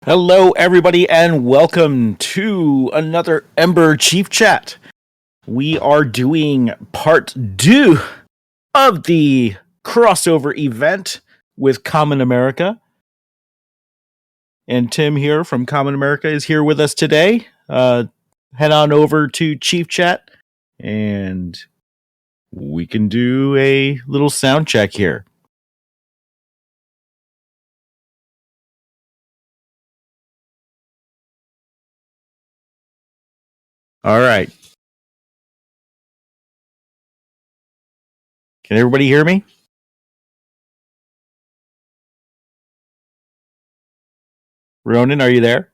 Hello, everybody, and welcome to another Ember Chief Chat. We are doing part 2 of the crossover event with Kamen America. And Tim here from Kamen America is here with us today. Head on over to Chief Chat, and we can do a little sound check here. All right. Can everybody hear me? Ronyn, are you there?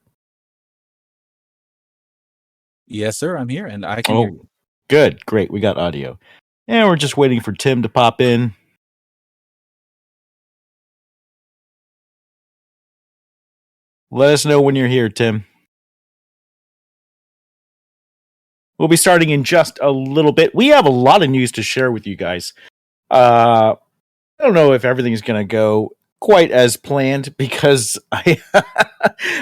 Yes, sir. I'm here, and I can hear you. Good. Great. We got audio. And we're just waiting for Tim to pop in. Let us know when you're here, Tim. We'll be starting in just a little bit. We have a lot of news to share with you guys. I don't know if everything's going to go quite as planned because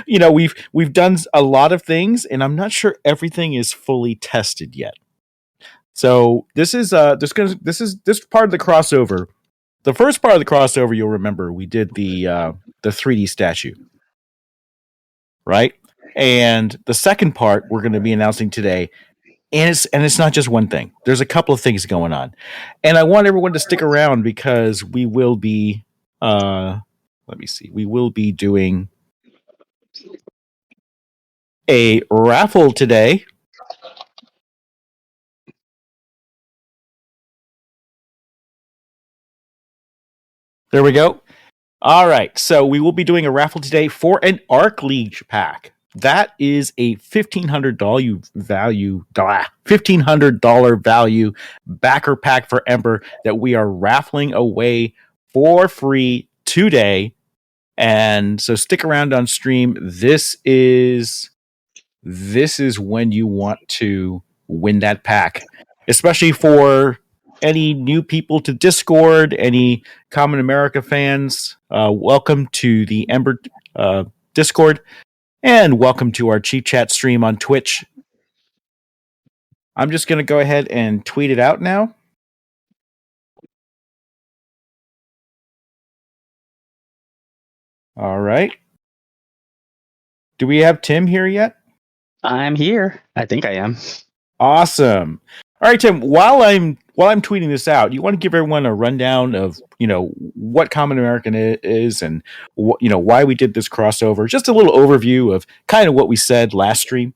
we've done a lot of things, and I'm not sure everything is fully tested yet. So this is part of the crossover. The first part of the crossover, you'll remember, we did the 3D statue, right? And the second part we're going to be announcing today. And it's not just one thing. There's a couple of things going on. And I want everyone to stick around because we will be we will be doing a raffle today. There we go. All right. So we will be doing a raffle today for an Arc League pack. That is a $1,500 value backer pack for Ember that we are raffling away for free today. And so stick around on stream. This is when you want to win that pack, especially for any new people to Discord, any Kamen America fans. Welcome to the Ember Discord. And welcome to our Chief Chat stream on Twitch. I'm just going to go ahead and tweet it out now. All right. Do we have Tim here yet? I'm here. I think I am. Awesome. All right, Tim, while I'm tweeting this out, you want to give everyone a rundown of, what Kamen American is and why we did this crossover. Just a little overview of kind of what we said last stream.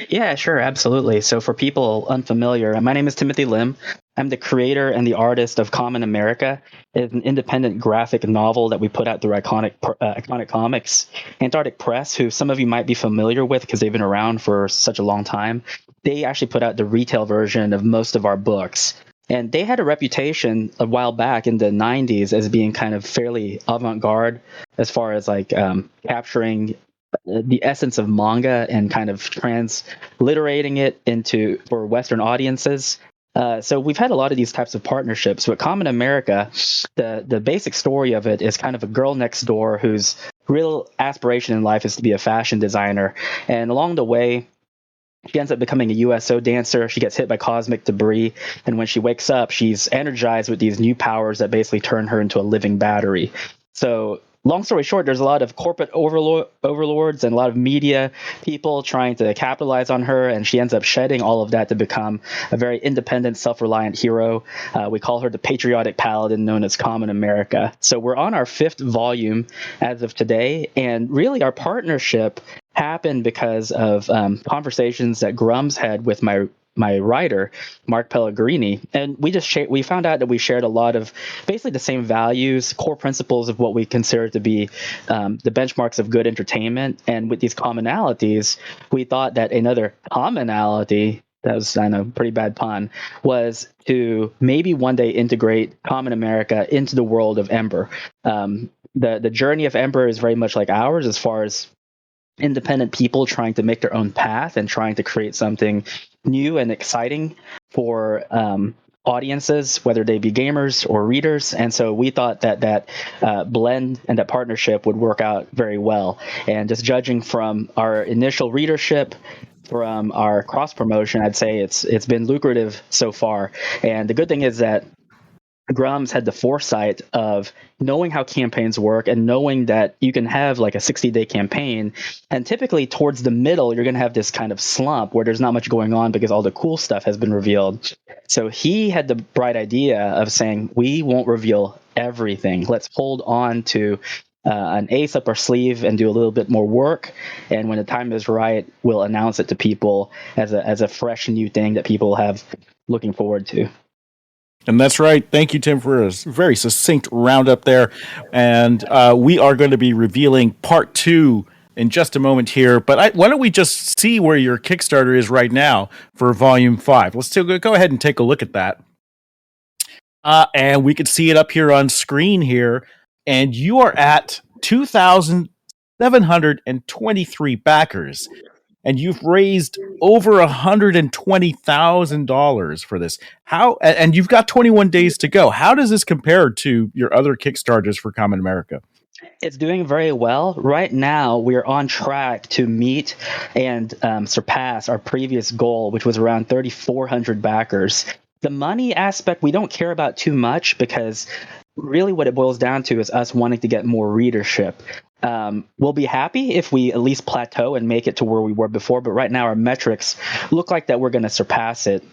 Yeah, sure, absolutely. So for people unfamiliar, my name is Timothy Lim. I'm the creator and the artist of Kamen America. It's an independent graphic novel that we put out through Iconic Comics. Antarctic Press, who some of you might be familiar with because they've been around for such a long time, they actually put out the retail version of most of our books. And they had a reputation a while back in the 90s as being kind of fairly avant-garde as far as capturing the essence of manga and kind of transliterating it for Western audiences. So we've had a lot of these types of partnerships. But Kamen America, the basic story of it is kind of a girl next door whose real aspiration in life is to be a fashion designer. And along the way, she ends up becoming a USO dancer. She gets hit by cosmic debris. And when she wakes up, she's energized with these new powers that basically turn her into a living battery. So long story short, there's a lot of corporate overlords and a lot of media people trying to capitalize on her, and she ends up shedding all of that to become a very independent, self-reliant hero. We call her the patriotic paladin known as Kamen America. So we're on our 5th volume as of today, and really our partnership happened because of conversations that Grums had with my writer, Mark Pellegrini. And we found out that we shared a lot of basically the same values, core principles of what we consider to be the benchmarks of good entertainment. And with these commonalities, we thought that another commonality, that was, I know, pretty bad pun, was to maybe one day integrate Kamen America into the world of Ember. The journey of Ember is very much like ours as far as independent people trying to make their own path and trying to create something new and exciting for audiences, whether they be gamers or readers. And so we thought that blend and that partnership would work out very well. And just judging from our initial readership, from our cross promotion, I'd say it's been lucrative so far. And the good thing is that Grums had the foresight of knowing how campaigns work and knowing that you can have like a 60-day campaign. And typically towards the middle, you're going to have this kind of slump where there's not much going on because all the cool stuff has been revealed. So he had the bright idea of saying, we won't reveal everything. Let's hold on to an ace up our sleeve and do a little bit more work. And when the time is right, we'll announce it to people as a fresh new thing that people have looking forward to. And that's right. Thank you, Tim, for a very succinct roundup there. And we are going to be revealing part 2 in just a moment here. But why don't we just see where your Kickstarter is right now for Volume 5? Let's go ahead and take a look at that. And we can see it up here on screen here. And you are at 2,723 backers. And you've raised over $120,000 for this. And you've got 21 days to go. How does this compare to your other Kickstarters for Kamen America? It's doing very well. Right now, we're on track to meet and surpass our previous goal, which was around 3,400 backers. The money aspect, we don't care about too much because really what it boils down to is us wanting to get more readership. We'll be happy if we at least plateau and make it to where we were before, but right now our metrics look like that we're going to surpass it.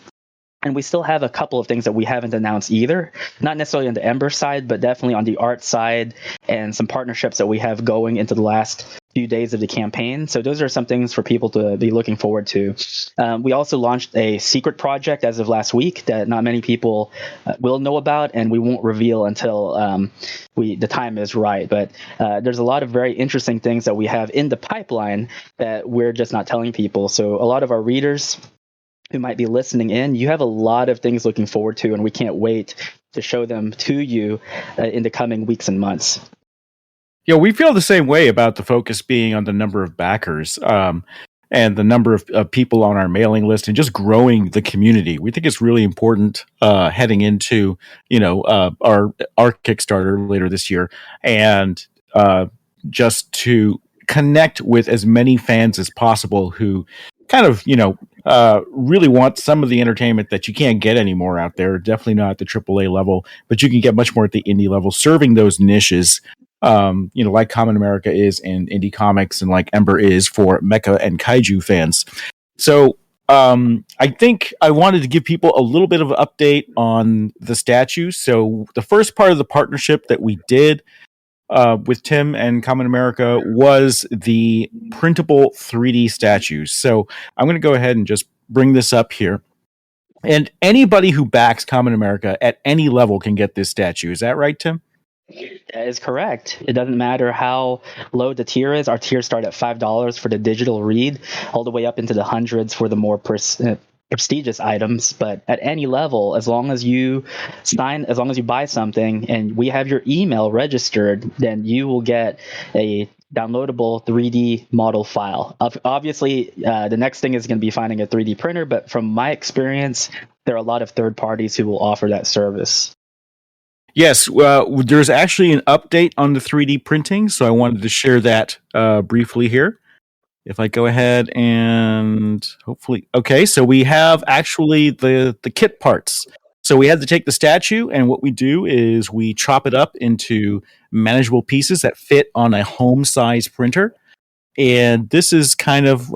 And we still have a couple of things that we haven't announced either, not necessarily on the Ember side, but definitely on the art side and some partnerships that we have going into the last few days of the campaign. So those are some things for people to be looking forward to. We also launched a secret project as of last week that not many people will know about, and we won't reveal until the time is right. But there's a lot of very interesting things that we have in the pipeline that we're just not telling people. So a lot of our readers who might be listening in, you have a lot of things looking forward to, and we can't wait to show them to you in the coming weeks and months. Yeah, we feel the same way about the focus being on the number of backers and the number of people on our mailing list and just growing the community. We think it's really important heading into our Kickstarter later this year, and just to connect with as many fans as possible who kind of really want some of the entertainment that you can't get anymore out there. Definitely not at the AAA level, but you can get much more at the indie level, serving those niches. Like Kamen America is in indie comics and like Ember is for mecha and kaiju fans. So I think I wanted to give people a little bit of an update on the statues. So the first part of the partnership that we did with Tim and Kamen America was the printable 3D statues. So I'm going to go ahead and just bring this up here. And anybody who backs Kamen America at any level can get this statue. Is that right, Tim? That is correct. It doesn't matter how low the tier is. Our tiers start at $5 for the digital read, all the way up into the hundreds for the more prestigious items. But at any level, as long as you buy something and we have your email registered, then you will get a downloadable 3D model file. Obviously, the next thing is going to be finding a 3D printer, but from my experience, there are a lot of third parties who will offer that service. Yes, there's actually an update on the 3D printing, so I wanted to share that briefly here. If I go ahead and hopefully... Okay, so we have actually the kit parts. So we had to take the statue, and what we do is we chop it up into manageable pieces that fit on a home-size printer. And this is kind of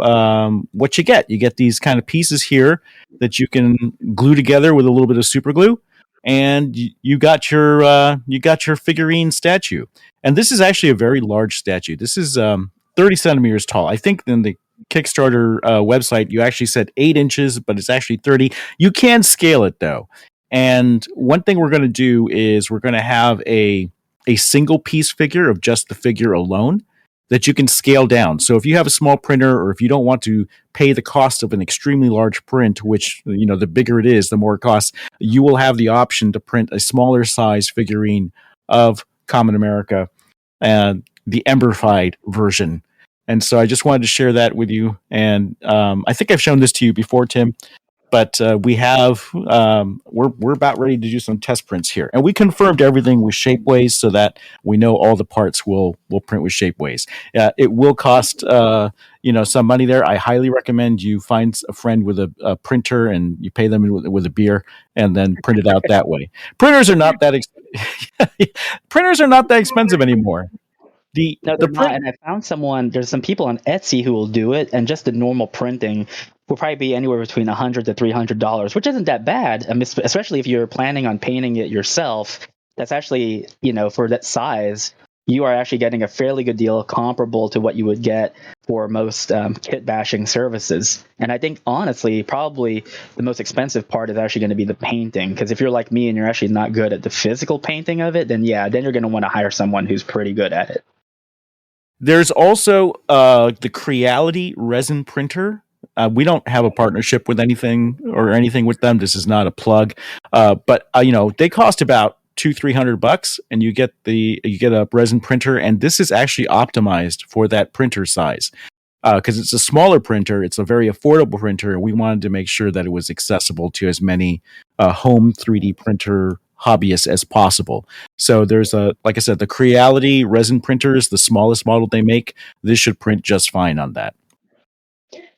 what you get. You get these kind of pieces here that you can glue together with a little bit of super glue. And you got your figurine statue. And this is actually a very large statue. This is 30 centimeters tall. I think in the Kickstarter website, you actually said 8 inches, but it's actually 30. You can scale it, though. And one thing we're going to do is we're going to have a single piece figure of just the figure alone that you can scale down. So if you have a small printer, or if you don't want to pay the cost of an extremely large print, which, the bigger it is, the more it costs, you will have the option to print a smaller size figurine of Kamen America and the Emberfied version. And so I just wanted to share that with you. And I think I've shown this to you before, Tim. but we have we're about ready to do some test prints here, and we confirmed everything with Shapeways so that we know all the parts will print with Shapeways. It will cost some money there. I highly recommend you find a friend with a printer and you pay them with a beer and then print it out that way. Printers are not that printers are not that expensive anymore. No, The they're not. print. And I found someone. There's some people on Etsy who will do it, and just the normal printing will probably be anywhere between $100 to $300, which isn't that bad. I mean, especially if you're planning on painting it yourself. That's actually, for that size, you are actually getting a fairly good deal, comparable to what you would get for most kit bashing services. And I think, honestly, probably the most expensive part is actually going to be the painting. Because if you're like me and you're actually not good at the physical painting of it, then then you're going to want to hire someone who's pretty good at it. There's also the Creality resin printer. We don't have a partnership with anything with them. This is not a plug, but they cost about $200-300, and you get a resin printer, and this is actually optimized for that printer size because it's a smaller printer. It's a very affordable printer, and we wanted to make sure that it was accessible to as many home 3D printer hobbyists as possible. So there's like I said, the Creality resin printer is the smallest model they make. This should print just fine on that.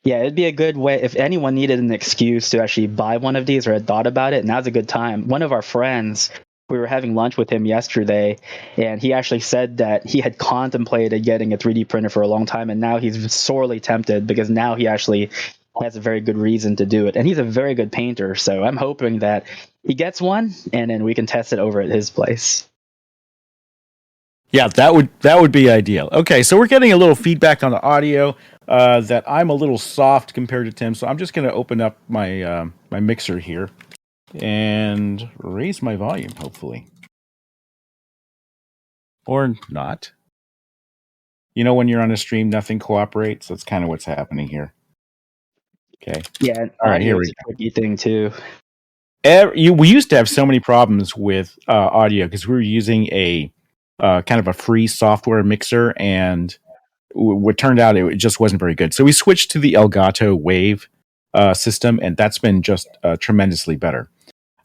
Yeah, it'd be a good way if anyone needed an excuse to actually buy one of these or had thought about it. Now's a good time. One of our friends, we were having lunch with him yesterday, and he actually said that he had contemplated getting a 3D printer for a long time, and now he's sorely tempted because now he actually has a very good reason to do it. And he's a very good painter, so I'm hoping that he gets one, and then we can test it over at his place. Yeah, that would be ideal. Okay, so we're getting a little feedback on the audio that I'm a little soft compared to Tim, so I'm just going to open up my my mixer here and raise my volume, hopefully, or not. When you're on a stream, nothing cooperates. That's kind of what's happening here. Okay. Yeah, all right, here we go. A tricky thing too. We used to have so many problems with audio because we were using a kind of a free software mixer, and what turned out it just wasn't very good. So we switched to the Elgato Wave system, and that's been just tremendously better.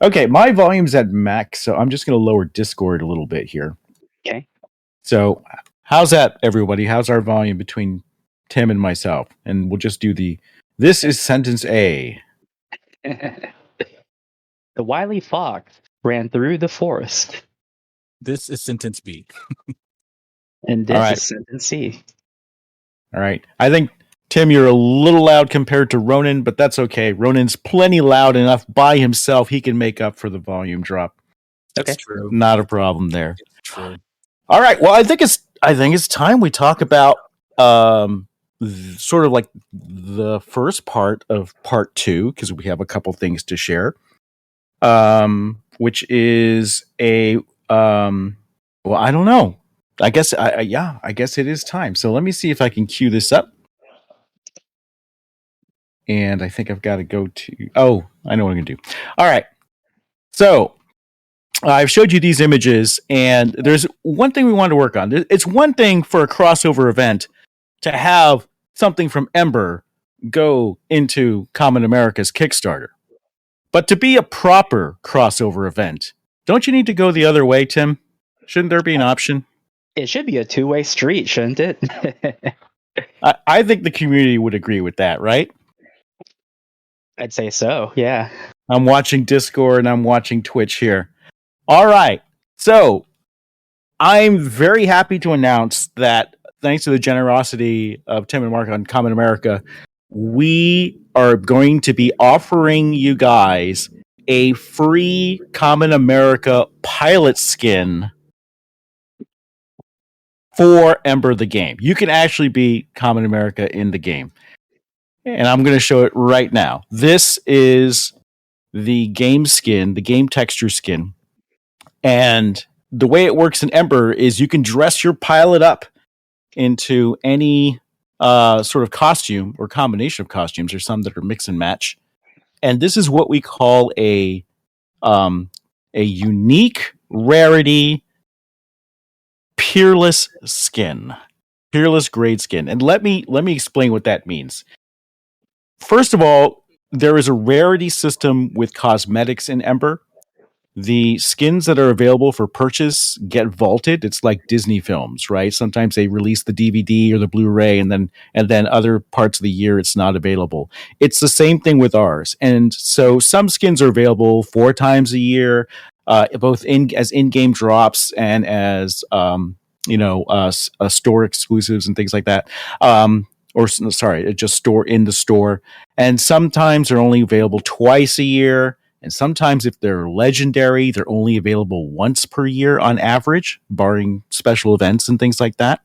Okay, my volume's at max, so I'm just going to lower Discord a little bit here. Okay. So how's that, everybody? How's our volume between Tim and myself? And we'll just do this is sentence A. The wily fox ran through the forest. This is sentence B. And this is sentence C. All right. I think, Tim, you're a little loud compared to Ronyn, but that's okay. Ronyn's plenty loud enough by himself. He can make up for the volume drop. That's true. Not a problem there. It's true. All right. Well, I think it's time we talk about sort of like the first part of part 2, because we have a couple things to share. Which is a well, I don't know. I guess I guess it is time. So let me see if I can cue this up. And I think I've got to go to I know what I'm gonna do. All right. So I've showed you these images, and there's one thing we want to work on. It's one thing for a crossover event to have something from Ember go into Kamen America's Kickstarter. But to be a proper crossover event, don't you need to go the other way, Tim? Shouldn't there be an option? It should be a two-way street, shouldn't it? I think the community would agree with that, right? I'd say so, yeah. I'm watching Discord and I'm watching Twitch here. All right. So I'm very happy to announce that thanks to the generosity of Tim and Mark on Kamen America, we are going to be offering you guys a free Kamen America pilot skin for Ember the game. You can actually be Kamen America in the game. And I'm going to show it right now. This is the game skin, the game texture skin. And the way it works in Ember is you can dress your pilot up into any sort of costume or combination of costumes. There's some that are mix and match. And this is what we call a unique rarity peerless skin. Peerless grade skin. And let me explain what that means. First of all, there is a rarity system with cosmetics in Ember. The skins that are available for purchase get vaulted. It's like Disney films, right? Sometimes they release the DVD or the Blu-ray, and then other parts of the year it's not available. It's the same thing with ours, and so some skins are available 4 times a year, both as in-game drops and as store exclusives and things like that. Just store in the store, and sometimes they're only available twice a year. And sometimes if they're legendary, they're only available once per year on average, barring special events and things like that.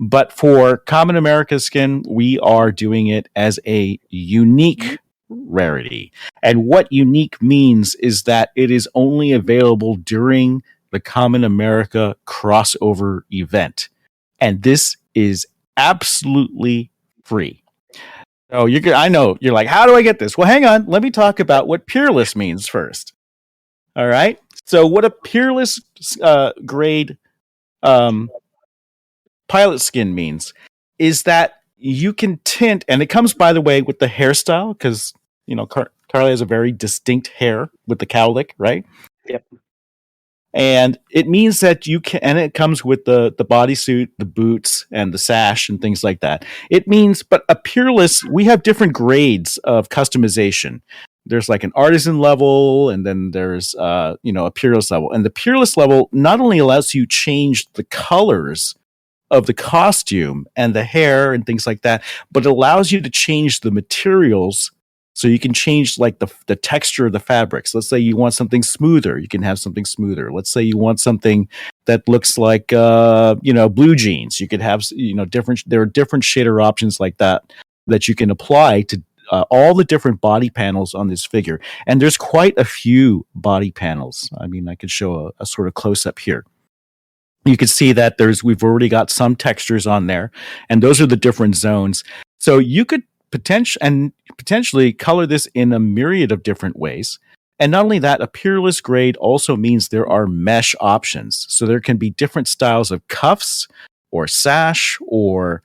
But for Common America skin, we are doing it as a unique rarity. And what unique means is that it is only available during the Common America crossover event. And this is absolutely free. Oh, I know. You're like, how do I get this? Well, hang on. Let me talk about what peerless means first. All right. So what a peerless grade pilot skin means is that you can tint, and it comes, by the way, with the hairstyle, because, Carly has a very distinct hair with the cowlick, right? Yep. And it means that you can, and it comes with the bodysuit, the boots, and the sash, and things like that. It means, but a peerless, we have different grades of customization. There's like an artisan level, and then there's a peerless level. And the peerless level not only allows you to change the colors of the costume and the hair and things like that, but it allows you to change the materials. So you can change like the texture of the fabrics. Let's say you want something smoother, you can have something smoother. Let's say you want something that looks like blue jeans. You could have different. There are different shader options like that you can apply to all the different body panels on this figure. And there's quite a few body panels. I mean, I could show a sort of close up here. You can see that we've already got some textures on there, and those are the different zones. So you could potentially color this in a myriad of different ways. And not only that, a peerless grade also means there are mesh options. So there can be different styles of cuffs or sash or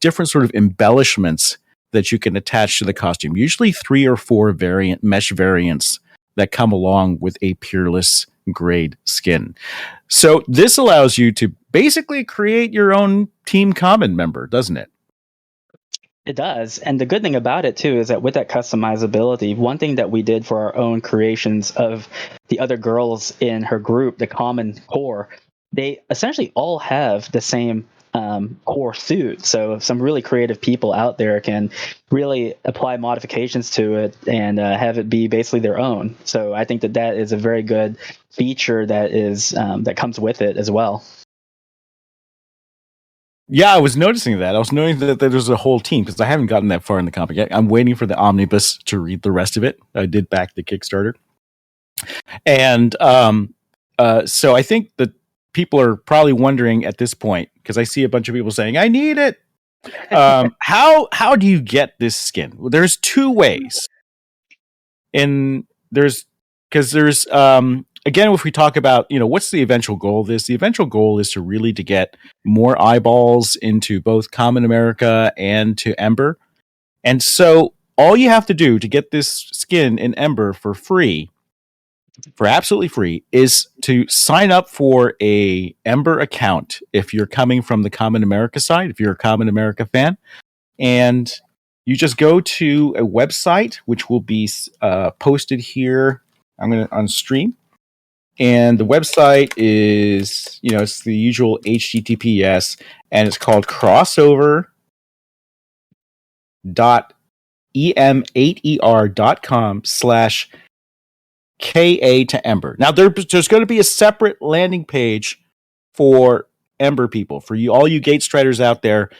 different sort of embellishments that you can attach to the costume. Usually 3 or 4 mesh variants that come along with a peerless grade skin. So this allows you to basically create your own Team Kamen member, doesn't it? It does. And the good thing about it, too, is that with that customizability, one thing that we did for our own creations of the other girls in her group, the Common core, they essentially all have the same core suit. So some really creative people out there can really apply modifications to it and have it be basically their own. So I think that is a very good feature that comes with it as well. Yeah, I was noticing that. I was noticing that there's a whole team, because I haven't gotten that far in the comic yet. I'm waiting for the omnibus to read the rest of it. I did back the Kickstarter. And so I think that people are probably wondering at this point, because I see a bunch of people saying, I need it. How do you get this skin? Well, there's 2 ways. Again, if we talk about, what's the eventual goal of this? The eventual goal is to get more eyeballs into both Common America and to Ember. And so all you have to do to get this skin in Ember for absolutely free, is to sign up for a Ember account if you're coming from the Common America side, if you're a Common America fan. And you just go to a website, which will be posted here. I'm going to on stream. And the website is, it's the usual HTTPS, and it's called crossover.em8er.com/KA to Ember. Now, there's going to be a separate landing page for Ember people, for all you Gate Striders out there.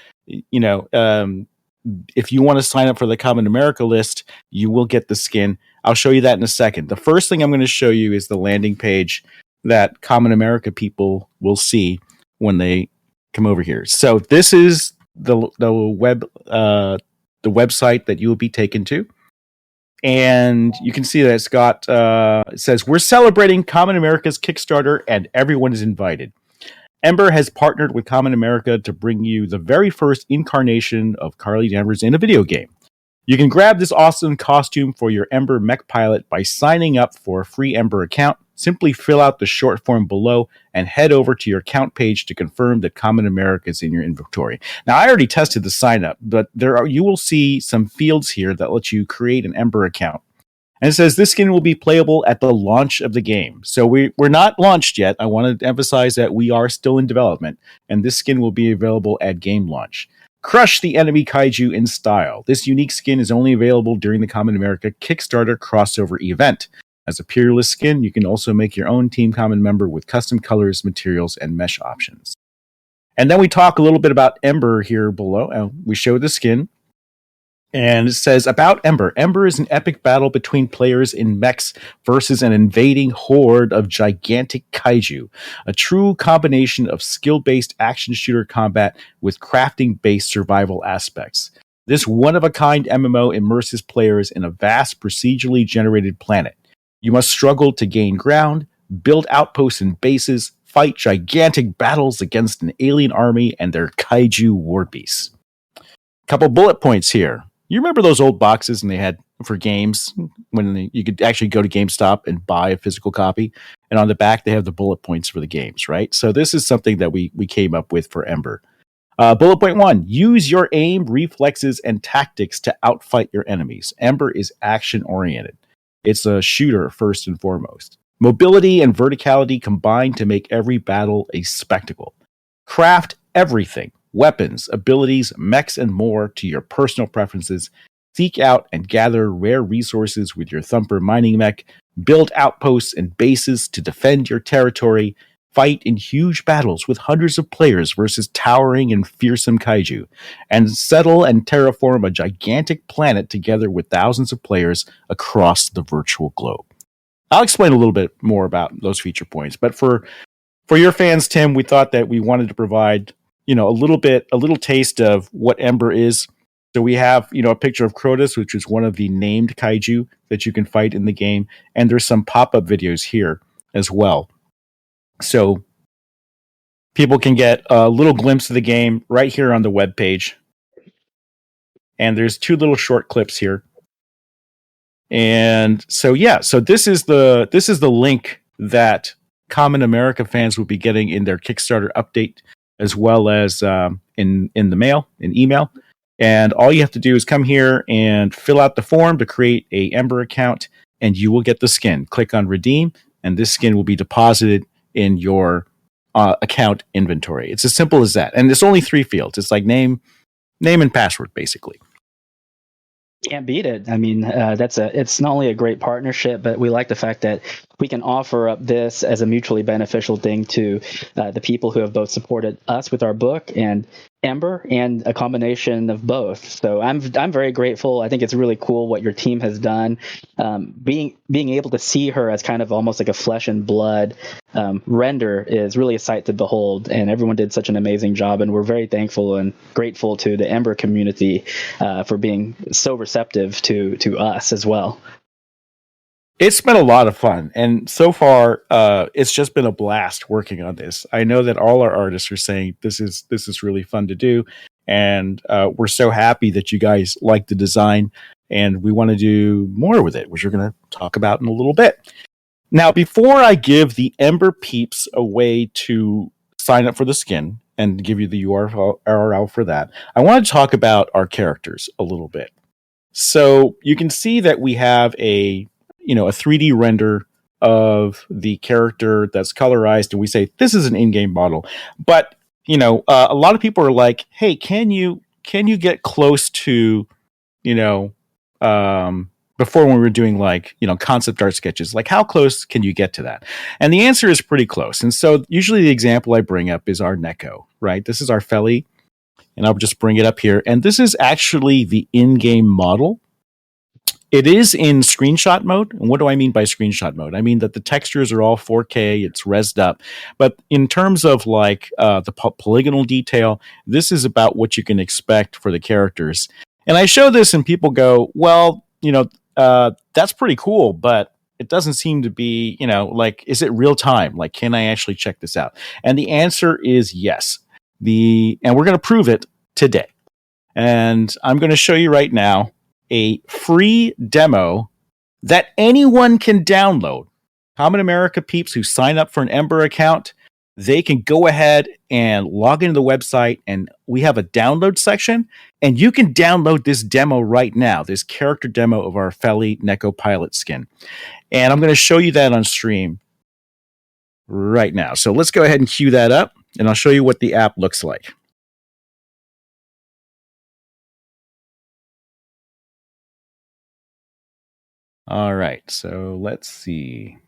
If you want to sign up for the Common America list, you will get the skin. I'll show you that in a second. The first thing I'm going to show you is the landing page that Common America people will see when they come over here. So this is the website that you will be taken to. And you can see that it's got, it says, we're celebrating Common America's Kickstarter and everyone is invited. Ember has partnered with Common America to bring you the very first incarnation of Carly Danvers in a video game. You can grab this awesome costume for your Ember mech pilot by signing up for a free Ember account. Simply fill out the short form below and head over to your account page to confirm that Karmen America is in your inventory. Now, I already tested the sign up, but you will see some fields here that let you create an Ember account. And it says this skin will be playable at the launch of the game. So we're not launched yet. I want to emphasize that we are still in development, and this skin will be available at game launch. Crush the enemy kaiju in style. This unique skin is only available during the Karmen America Kickstarter crossover event. As a peerless skin, you can also make your own Team Karmen member with custom colors, materials, and mesh options. And then we talk a little bit about Ember here below. We show the skin. And it says about Ember. Ember is an epic battle between players in mechs versus an invading horde of gigantic kaiju. A true combination of skill-based action shooter combat with crafting-based survival aspects. This one-of-a-kind MMO immerses players in a vast procedurally generated planet. You must struggle to gain ground, build outposts and bases, fight gigantic battles against an alien army and their kaiju war beasts. Couple bullet points here. You remember those old boxes and they had for games when you could actually go to GameStop and buy a physical copy, and on the back they have the bullet points for the games, right? So this is something that we came up with for Ember. Bullet point 1, use your aim, reflexes, and tactics to outfight your enemies. Ember is action-oriented. It's a shooter first and foremost. Mobility and verticality combine to make every battle a spectacle. Craft everything. Weapons, abilities, mechs, and more to your personal preferences. Seek out and gather rare resources with your Thumper mining mech. Build outposts and bases to defend your territory. Fight in huge battles with hundreds of players versus towering and fearsome kaiju. And settle and terraform a gigantic planet together with thousands of players across the virtual globe. I'll explain a little bit more about those feature points. But for your fans, Tim, we thought that we wanted to provide a little taste of what Ember is. So we have, a picture of Crotus, which is one of the named kaiju that you can fight in the game. And there's some pop-up videos here as well. So people can get a little glimpse of the game right here on the webpage. And there's 2 little short clips here. And so, so this is the link that Karmen America fans will be getting in their Kickstarter update, as well as in the mail, in email. And all you have to do is come here and fill out the form to create a Ember account, and you will get the skin. Click on redeem, and this skin will be deposited in your account inventory. It's as simple as that. And it's only 3 fields. It's like name and password, basically. Can't beat it. I mean, it's not only a great partnership, but we like the fact that we can offer up this as a mutually beneficial thing to the people who have both supported us with our book and Ember, and a combination of both. So I'm very grateful. I think it's really cool what your team has done. Being able to see her as kind of almost like a flesh and blood render is really a sight to behold, and everyone did such an amazing job, and we're very thankful and grateful to the Ember community for being so receptive to us as well. It's been a lot of fun, and so far, it's just been a blast working on this. I know that all our artists are saying this is really fun to do, and we're so happy that you guys like the design, and we want to do more with it, which we're going to talk about in a little bit. Now, before I give the Ember peeps a way to sign up for the skin and give you the URL for that, I want to talk about our characters a little bit. So you can see that we have a 3D render of the character that's colorized, and we say this is an in-game model. But a lot of people are like, "Hey, can you get close to before when we were doing concept art sketches? Like, how close can you get to that?" And the answer is pretty close. And so usually the example I bring up is our Neko, right? This is our Feli, and I'll just bring it up here. And this is actually the in-game model. It is in screenshot mode. And what do I mean by screenshot mode? I mean that the textures are all 4K, it's rezzed up. But in terms of the polygonal detail, this is about what you can expect for the characters. And I show this and people go, well, that's pretty cool, but it doesn't seem to be, is it real time? Like, can I actually check this out? And the answer is yes. And we're going to prove it today. And I'm going to show you right now a free demo that anyone can download. Kamen America peeps who sign up for an Ember account, they can go ahead and log into the website, and we have a download section, and you can download this demo right now, this character demo of our Feli Neko pilot skin. And I'm going to show you that on stream right now. So let's go ahead and cue that up, and I'll show you what the app looks like. All right, so let's see.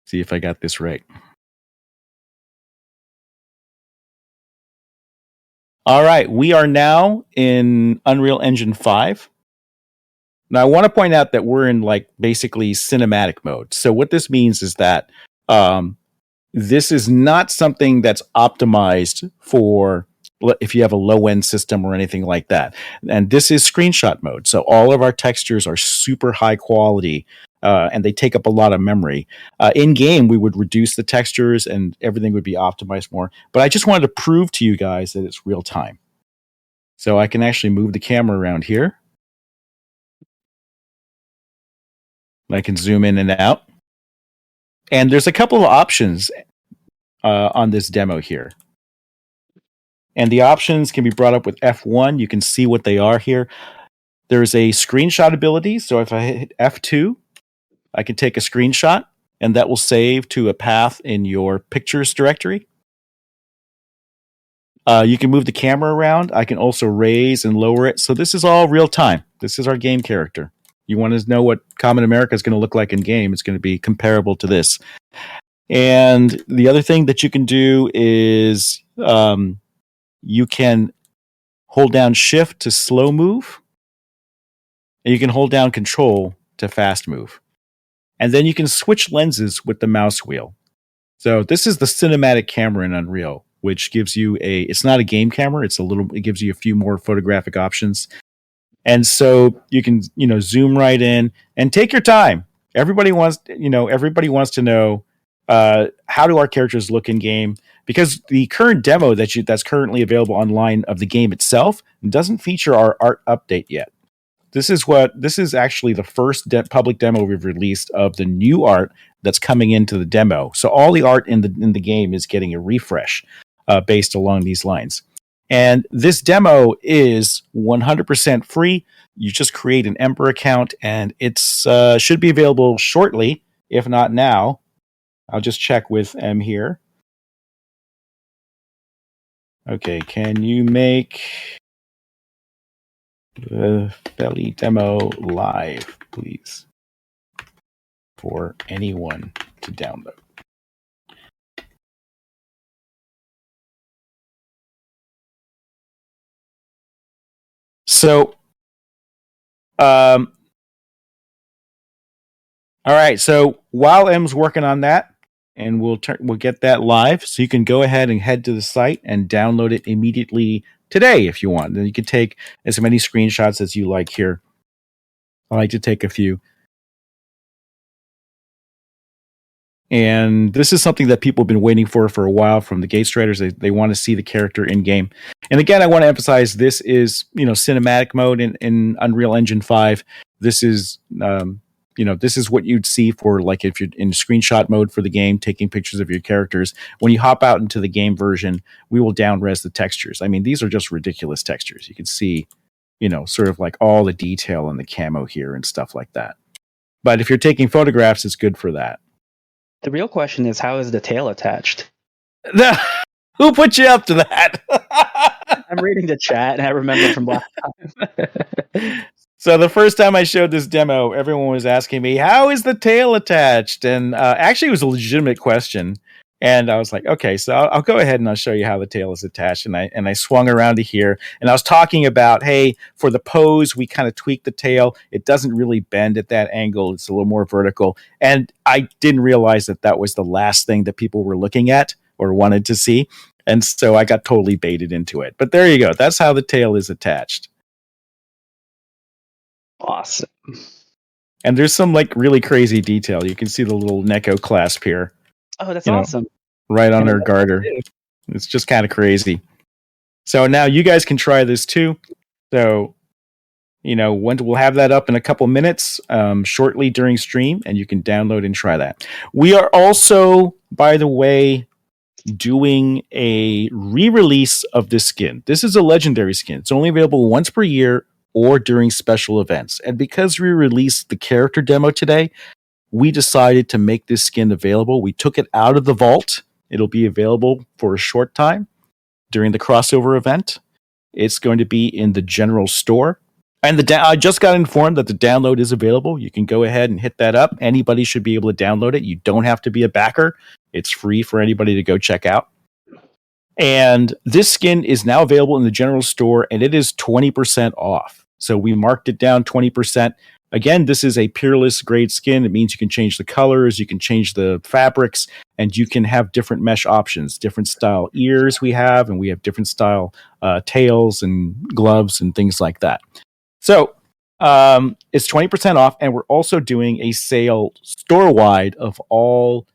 See if I got this right. All right, we are now in Unreal Engine 5. Now, I want to point out that we're in like basically cinematic mode. So what this means is that this is not something that's optimized for if you have a low-end system or anything like that. And this is screenshot mode. So all of our textures are super high quality, and they take up a lot of memory. In-game, we would reduce the textures and everything would be optimized more. But I just wanted to prove to you guys that it's real time. So I can actually move the camera around here. I can zoom in and out. And there's a couple of options on this demo here. And the options can be brought up with F1. You can see what they are here. There's a screenshot ability. So if I hit F2, I can take a screenshot, and that will save to a path in your pictures directory. You can move the camera around. I can also raise and lower it. So this is all real time. This is our game character. You want to know what Kamen America is going to look like in game, it's going to be comparable to this. And the other thing that you can do is you can hold down Shift to slow move, and you can hold down Control to fast move. And then you can switch lenses with the mouse wheel. So this is the cinematic camera in Unreal, which gives you it's not a game camera, it gives you a few more photographic options. And so you can, zoom right in and take your time. Everybody wants to know how do our characters look in game, because the current demo that's currently available online of the game itself doesn't feature our art update yet. This is actually the first public demo we've released of the new art that's coming into the demo. So all the art in the game is getting a refresh based along these lines. And this demo is 100% free. You just create an Ember account, and it's should be available shortly, if not now. I'll just check with M here. Okay, can you make the Feli demo live, please, for anyone to download? So, all right. So while M's working on that, and we'll get that live, so you can go ahead and head to the site and download it immediately today if you want. Then you can take as many screenshots as you like here. I like to take a few. And this is something that people have been waiting for a while from the Gate Striders. They want to see the character in game. And again, I want to emphasize this is cinematic mode in Unreal Engine 5. This is this is what you'd see for like if you're in screenshot mode for the game, taking pictures of your characters. When you hop out into the game version, we will down-res the textures. I mean, these are just ridiculous textures. You can see, sort of like all the detail in the camo here and stuff like that. But if you're taking photographs, it's good for that. The real question is, how is the tail attached? Who put you up to that? I'm reading the chat, and I remember from last time. So the first time I showed this demo, everyone was asking me, how is the tail attached? And actually, it was a legitimate question. And I was like, okay, so I'll go ahead and I'll show you how the tail is attached. And I swung around to here, and I was talking about, hey, for the pose, we kind of tweak the tail. It doesn't really bend at that angle. It's a little more vertical. And I didn't realize that was the last thing that people were looking at or wanted to see. And so I got totally baited into it. But there you go. That's how the tail is attached. Awesome. And there's some like really crazy detail. You can see the little Neko clasp here. Oh, that's awesome. Right on her garter. It's just kind of crazy. So now you guys can try this too. So, we'll have that up in a couple minutes, shortly during stream, and you can download and try that. We are also, by the way, doing a re-release of this skin. This is a legendary skin. It's only available once per year or during special events. And because we released the character demo today, we decided to make this skin available. We took it out of the vault. It'll be available for a short time during the crossover event. It's going to be in the general store. And I just got informed that the download is available. You can go ahead and hit that up. Anybody should be able to download it. You don't have to be a backer. It's free for anybody to go check out. And this skin is now available in the general store, and it is 20% off. So we marked it down 20%. Again, this is a peerless grade skin. It means you can change the colors, you can change the fabrics, and you can have different mesh options, different style ears we have, and we have different style tails and gloves and things like that. So it's 20% off, and we're also doing a sale store-wide of all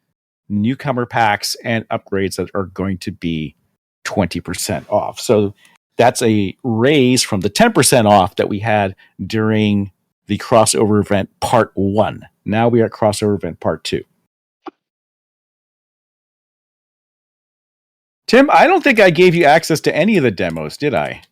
newcomer packs and upgrades that are going to be 20% off. So that's a raise from the 10% off that we had during the crossover event part 1. Now we are at crossover event part 2. Tim, I don't think I gave you access to any of the demos, did I?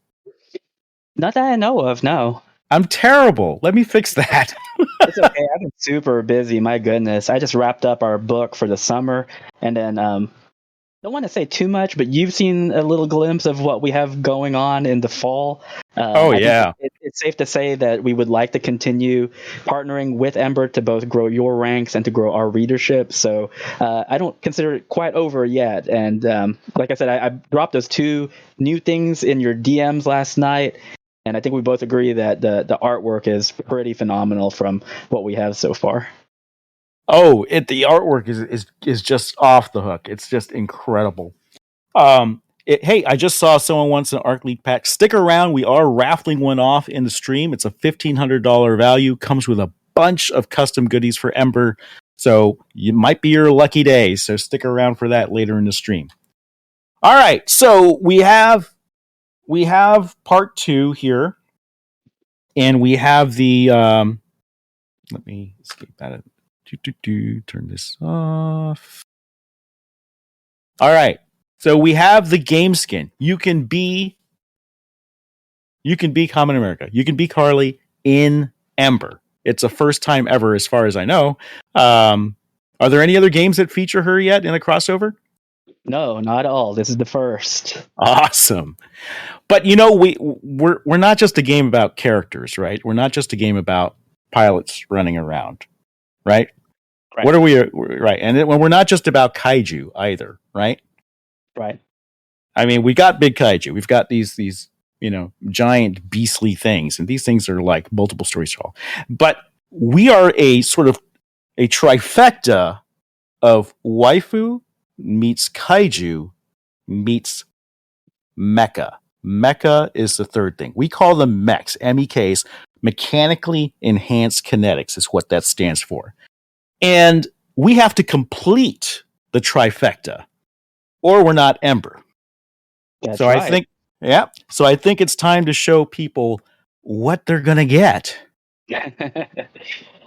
Not that I know of, no. I'm terrible. Let me fix that. It's okay. I've been super busy. My goodness. I just wrapped up our book for the summer, and then don't want to say too much, but you've seen a little glimpse of what we have going on in the fall. Yeah. It's safe to say that we would like to continue partnering with Ember to both grow your ranks and to grow our readership. So I don't consider it quite over yet. And like I said, I dropped those 2 new things in your DMs last night. And I think we both agree that the artwork is pretty phenomenal from what we have so far. Oh, the artwork is just off the hook. It's just incredible. Hey, I just saw someone wants an Arc League pack. Stick around. We are raffling one off in the stream. It's a $1,500 value. Comes with a bunch of custom goodies for Ember. So it might be your lucky day. So stick around for that later in the stream. All right. So we have part 2 here. And we have the let me escape that. Turn this off. All right. So we have the game skin. You can be Kamen America. You can be Carly in Ember. It's a first time ever, as far as I know. Are there any other games that feature her yet in a crossover? No, not at all. This is the first. Awesome. But we're not just a game about characters, right? We're not just a game about pilots running around, right? What are we? Right. And we're not just about kaiju either, right? Right. I mean, we got big kaiju. We've got these giant beastly things, and these things are like multiple stories tall. But we are a sort of a trifecta of waifu meets kaiju meets mecha. Mecha is the third thing. We call them mechs, MEKs, mechanically enhanced kinetics is what that stands for. And we have to complete the trifecta, or we're not Ember. That's so right. I think it's time to show people what they're gonna get.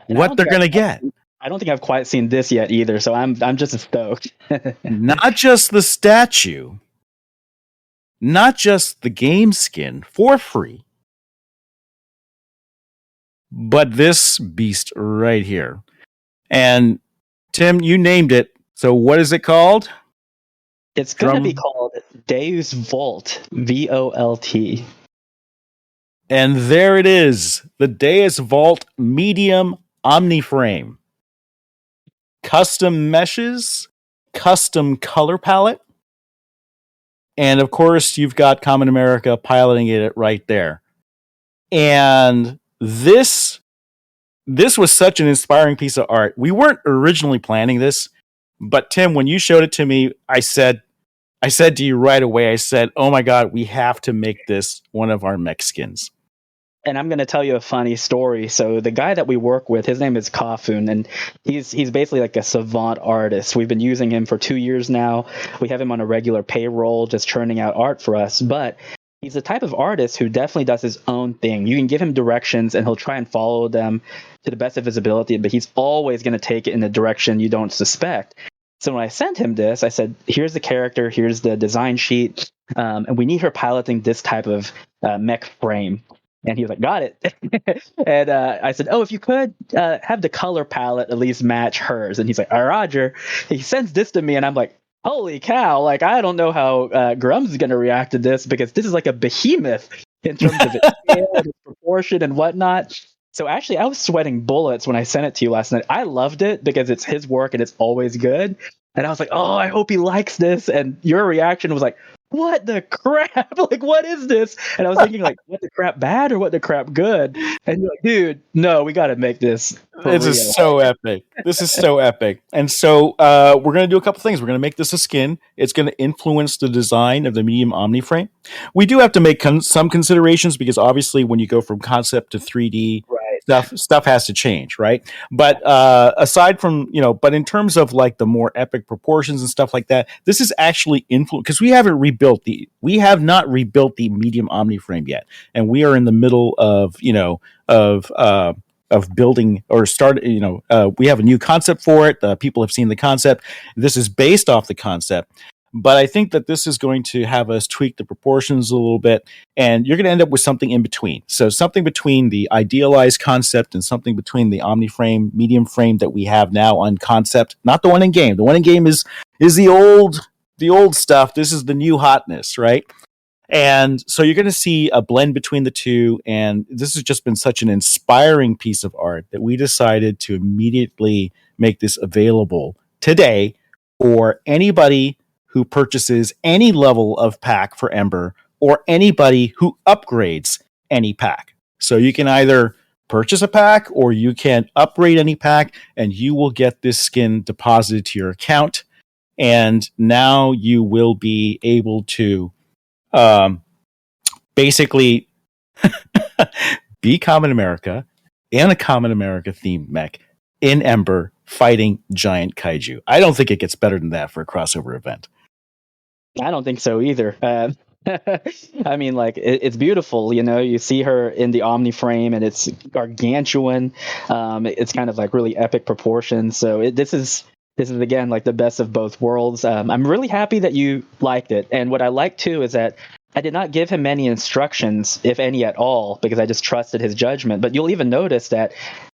What they're gonna get. I don't think I've quite seen this yet either, so I'm just stoked. Not just the statue, not just the game skin for free, but this beast right here. And Tim, you named it. So what is it called? It's going to be called Deus Vult, VOLT. And there it is, the Deus Vult Medium Omniframe. Custom meshes, custom color palette, and of course, you've got Kamen America piloting it right there. And this was such an inspiring piece of art. We weren't originally planning this, but Tim, when you showed it to me, I said to you right away, I said, "Oh my God, we have to make this one of our mech skins." And I'm going to tell you a funny story. So the guy that we work with, his name is Kafun, and he's basically like a savant artist. We've been using him for 2 years now. We have him on a regular payroll, just churning out art for us. But he's the type of artist who definitely does his own thing. You can give him directions and he'll try and follow them to the best of his ability, but he's always going to take it in the direction you don't suspect. So when I sent him this, I said, here's the character, here's the design sheet, and we need her piloting this type of mech frame. And he was like, got it. And I said, oh, if you could have the color palette at least match hers. And he's like, all right, Roger. He sends this to me, and I'm like, holy cow. Like, I don't know how Grums is going to react to this, because this is like a behemoth in terms of its scale, its proportion, and whatnot. So actually, I was sweating bullets when I sent it to you last night. I loved it because it's his work and it's always good. And I was like, oh, I hope he likes this. And your reaction was like, what the crap? Like, what is this? And I was thinking, like, what the crap bad or what the crap good? And you're like, dude, no, we got to make this. This is so epic. This is so epic. And so we're going to do a couple things. We're going to make this a skin. It's going to influence the design of the medium Omni frame. We do have to make some considerations, because obviously when you go from concept to 3D, stuff has to change, right? But aside from, but in terms of like the more epic proportions and stuff like that, this is actually influence, because we have not rebuilt the medium Omni frame yet, and we are in the middle of building or start. We have a new concept for it. People have seen the concept. This is based off the concept. But I think that this is going to have us tweak the proportions a little bit, and you're going to end up with something in between. So something between the idealized concept and something between the Omni frame, medium frame that we have now on concept. Not the one in game. The one in game is the old stuff. This is the new hotness, right? And so you're going to see a blend between the two. And this has just been such an inspiring piece of art that we decided to immediately make this available today for anybody who purchases any level of pack for Ember, or anybody who upgrades any pack. So you can either purchase a pack or you can upgrade any pack, and you will get this skin deposited to your account. And now you will be able to basically be Kamen America in a Kamen America themed mech in Ember fighting giant kaiju. I don't think it gets better than that for a crossover event. I don't think so either. I mean, like, it's beautiful. You see her in the Omni frame, and it's gargantuan. It's kind of like really epic proportions. So this is again like the best of both worlds. I'm really happy that you liked it. And what I like too is that I did not give him many instructions, if any at all, because I just trusted his judgment. But you'll even notice that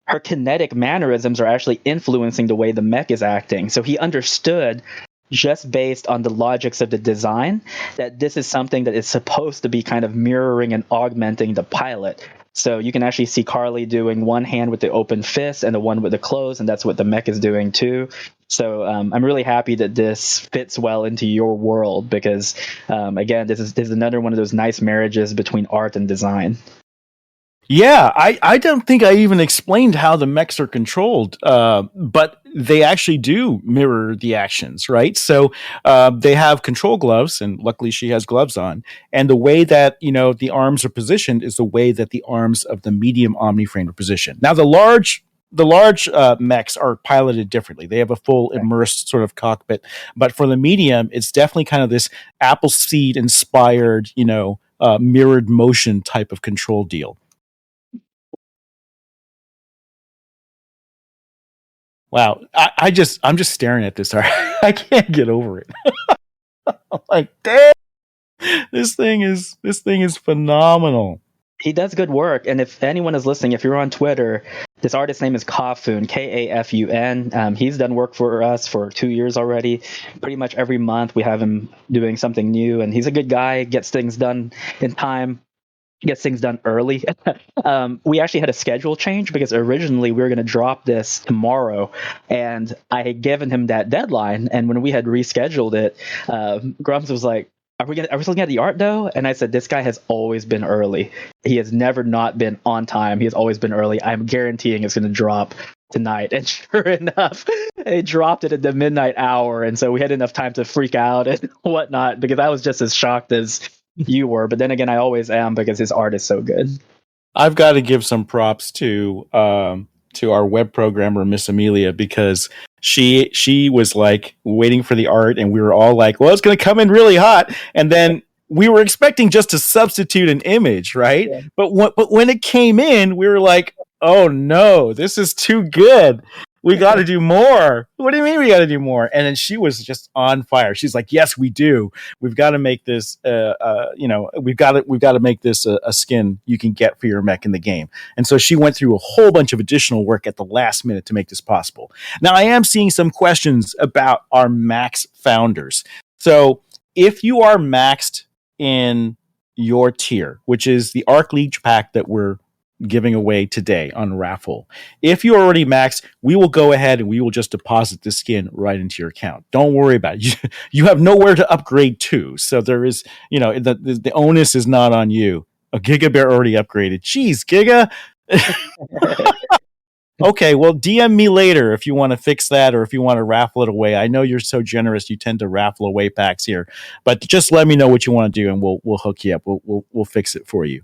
her kinetic mannerisms are actually influencing the way the mech is acting. So he understood, just based on the logics of the design, that this is something that is supposed to be kind of mirroring and augmenting the pilot. So you can actually see Carly doing one hand with the open fist and the one with the closed, and that's what the mech is doing too. So I'm really happy that this fits well into your world, because again, this is another one of those nice marriages between art and design. Yeah, I don't think I even explained how the mechs are controlled, but they actually do mirror the actions, right? So they have control gloves, and luckily she has gloves on. And the way that the arms are positioned is the way that the arms of the medium Omni frame are positioned. Now the large mechs are piloted differently. They have a full immersed sort of cockpit, but for the medium, it's definitely kind of this Appleseed inspired, mirrored motion type of control deal. Wow, I'm just staring at this. I can't get over it. I'm like, damn, this thing is phenomenal. He does good work, and if anyone is listening, if you're on Twitter, this artist's name is Kafun, Kafun. He's done work for us for 2 years already. Pretty much every month we have him doing something new, and he's a good guy, gets things done in time, gets things done early. We actually had a schedule change, because originally we were going to drop this tomorrow, and I had given him that deadline. And when we had rescheduled it, Grums was like, are we still looking at the art though? And I said, this guy has always been early. He has never not been on time. He has always been early. I'm guaranteeing it's going to drop tonight. And sure enough, they dropped it at the midnight hour. And so we had enough time to freak out and whatnot, because I was just as shocked as you were. But then again, I always am, because his art is so good. I've got to give some props to our web programmer, Miss Amelia, because she was like waiting for the art, and we were all like, well, it's going to come in really hot. And then we were expecting just to substitute an image, right? Yeah. But when it came in, we were like, oh no, this is too good. We got to do more. What do you mean we got to do more? And then she was just on fire. She's like, yes, we do. We've got to make this, we've got to make this a skin you can get for your mech in the game. And so she went through a whole bunch of additional work at the last minute to make this possible. Now, I am seeing some questions about our max founders. So if you are maxed in your tier, which is the Arc Leech pack that we're giving away today on raffle. If you're already maxed, we will go ahead and we will just deposit the skin right into your account. Don't worry about it. You have nowhere to upgrade to. So there is, the onus is not on you. A Giga Bear already upgraded. Jeez, Giga. Okay, well, DM me later if you want to fix that or if you want to raffle it away. I know you're so generous; you tend to raffle away packs here, but just let me know what you want to do, and we'll hook you up. We'll fix it for you.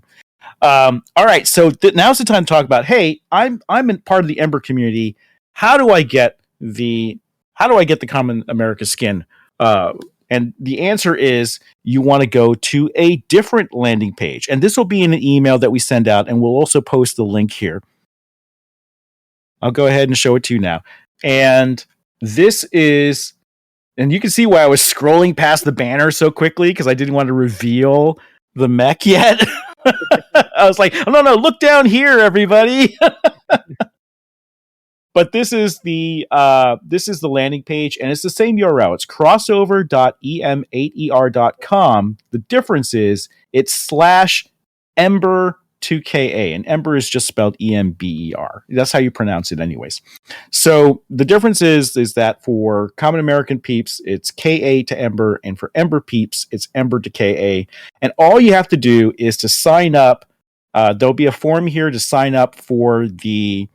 All right, so now's the time to talk about. Hey, I'm in part of the Ember community. How do I get the Karmen America skin? And the answer is you want to go to a different landing page, and this will be in an email that we send out, and we'll also post the link here. I'll go ahead and show it to you now. And this is, and you can see why I was scrolling past the banner so quickly because I didn't want to reveal the mech yet. I was like, oh, no, look down here, everybody. But this is the landing page, and it's the same URL. It's crossover.em8er.com. The difference is it's /Ember 2KA, and Ember is just spelled EMBER. That's how you pronounce it anyways. So the difference is that for Common American peeps, it's KA to Ember, and for Ember peeps, it's Ember to KA. And all you have to do is to sign up. There'll be a form here to sign up for the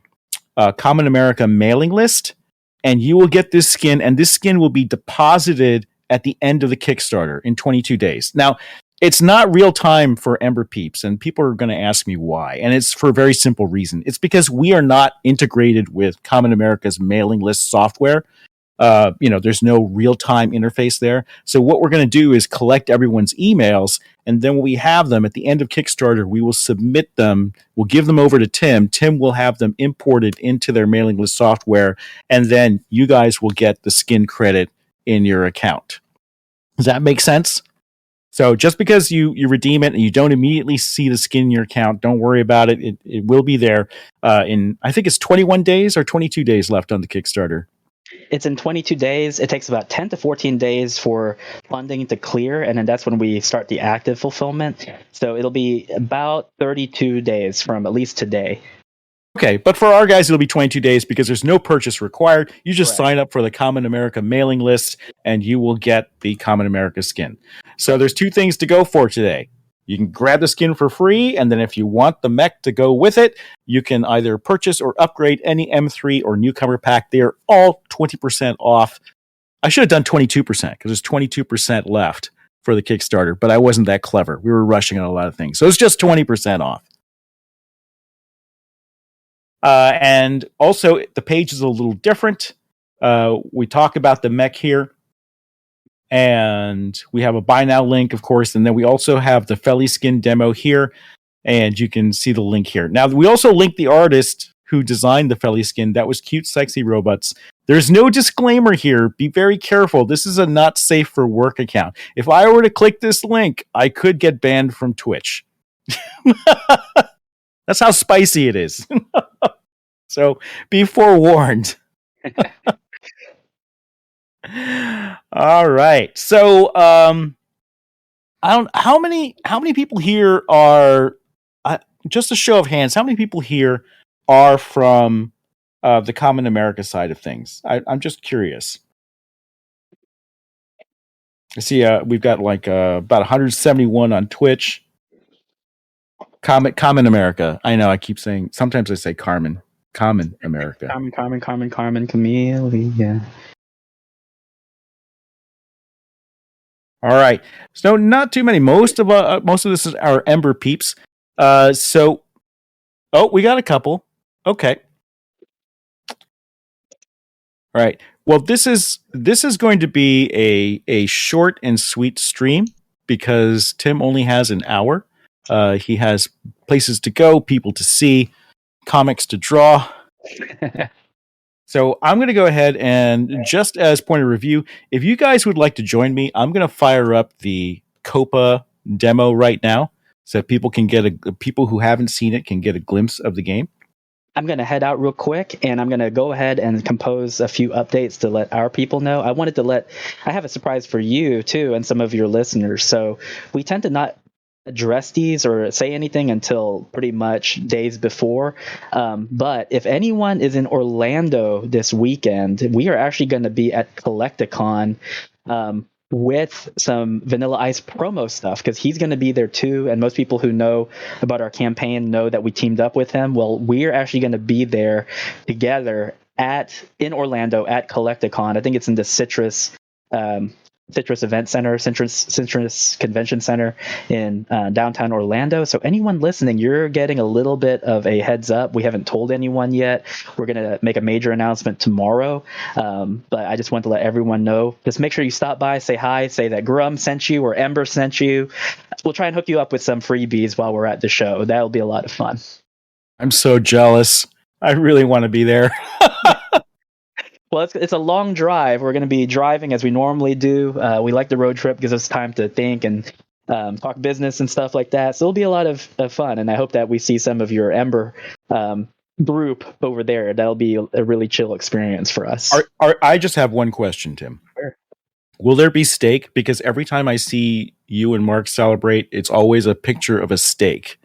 Common America mailing list, and you will get this skin, and this skin will be deposited at the end of the Kickstarter in 22 days. Now, it's not real time for Ember peeps, and people are going to ask me why. And it's for a very simple reason. It's because we are not integrated with Common America's mailing list software. There's no real time interface there. So what we're going to do is collect everyone's emails, and then when we have them at the end of Kickstarter, we will submit them. We'll give them over to Tim. Tim will have them imported into their mailing list software, and then you guys will get the skin credit in your account. Does that make sense? So just because you redeem it and you don't immediately see the skin in your account, don't worry about it. It will be there in, I think it's 21 days or 22 days left on the Kickstarter. It's in 22 days. It takes about 10 to 14 days for funding to clear, and then that's when we start the active fulfillment. So it'll be about 32 days from at least today. Okay, but for our guys, it'll be 22 days because there's no purchase required. You just sign up for the Common America mailing list, and you will get the Common America skin. So there's two things to go for today. You can grab the skin for free, and then if you want the mech to go with it, you can either purchase or upgrade any M3 or newcomer pack. They're all 20% off. I should have done 22% because there's 22% left for the Kickstarter, but I wasn't that clever. We were rushing on a lot of things. So it's just 20% off. And also, the page is a little different. We talk about the mech here. And we have a buy now link, of course, and then we also have the Feli skin demo here, and you can see the link here. Now, we also link the artist who designed the Feli skin. That was Cute Sexy Robots. There's no disclaimer here. Be very careful. This is a not safe for work account. If I were to click this link, I could get banned from Twitch. That's how spicy it is. So be forewarned. All right. So, how many people here are just a show of hands? How many people here are from the Common America side of things? I'm just curious. I see we've got like about 171 on Twitch. Common America. I know. I keep saying. Sometimes I say Karmen America. Karmen, Chameleon. All right. So not too many. Most of this is our Ember peeps. We got a couple. Okay. All right. Well, this is going to be a short and sweet stream. because Tim only has an hour. He has places to go, people to see, comics to draw. So I'm going to go ahead and just as point of review, if you guys would like to join me, I'm going to fire up the Copa demo right now so people can people who haven't seen it can get a glimpse of the game. I'm going to head out real quick, and I'm going to go ahead and compose a few updates to let our people know. I have a surprise for you too and some of your listeners. So we tend to not address these or say anything until pretty much days before. But if anyone is in Orlando this weekend, we are actually going to be at Collecticon. With some Vanilla Ice promo stuff, because he's going to be there too. And most people who know about our campaign know that we teamed up with him. Well, we're actually going to be there together in Orlando at Collecticon. I think it's in the Citrus Event Center, Citrus Convention Center in downtown Orlando. So anyone listening, you're getting a little bit of a heads up. We haven't told anyone yet. We're going to make a major announcement tomorrow. But I just want to let everyone know. Just make sure you stop by, say hi, say that Grum sent you or Ember sent you. We'll try and hook you up with some freebies while we're at the show. That'll be a lot of fun. I'm so jealous. I really want to be there. Well, it's a long drive. We're going to be driving as we normally do. We like the road trip, gives us time to think and talk business and stuff like that. So it'll be a lot of fun, and I hope that we see some of your Ember group over there. That'll be a really chill experience for us. I just have one question, Tim. Sure. Will there be steak? Because every time I see you and Mark celebrate, it's always a picture of a steak.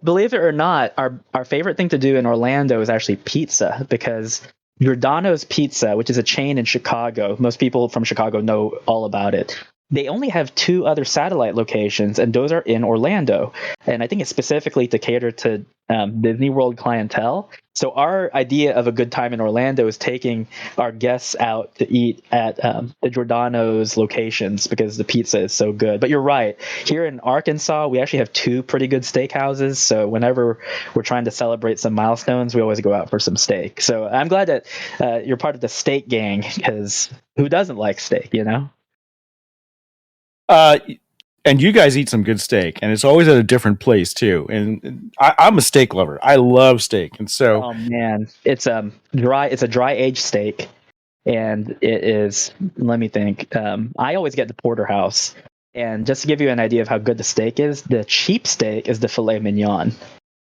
Believe it or not, our favorite thing to do in Orlando is actually pizza, because Giordano's Pizza, which is a chain in Chicago, most people from Chicago know all about it. They only have 2 other satellite locations, and those are in Orlando. And I think it's specifically to cater to Disney World clientele. So our idea of a good time in Orlando is taking our guests out to eat at the Giordano's locations because the pizza is so good. But you're right. Here in Arkansas, we actually have 2 pretty good steakhouses. So whenever we're trying to celebrate some milestones, we always go out for some steak. So I'm glad that you're part of the steak gang, because who doesn't like steak, you know? And you guys eat some good steak, and it's always at a different place too. And I'm a steak lover. I love steak, and so Oh man, it's dry. It's a dry aged steak, and it is. Let me think. I always get the porterhouse, and just to give you an idea of how good the steak is, the cheap steak is the filet mignon.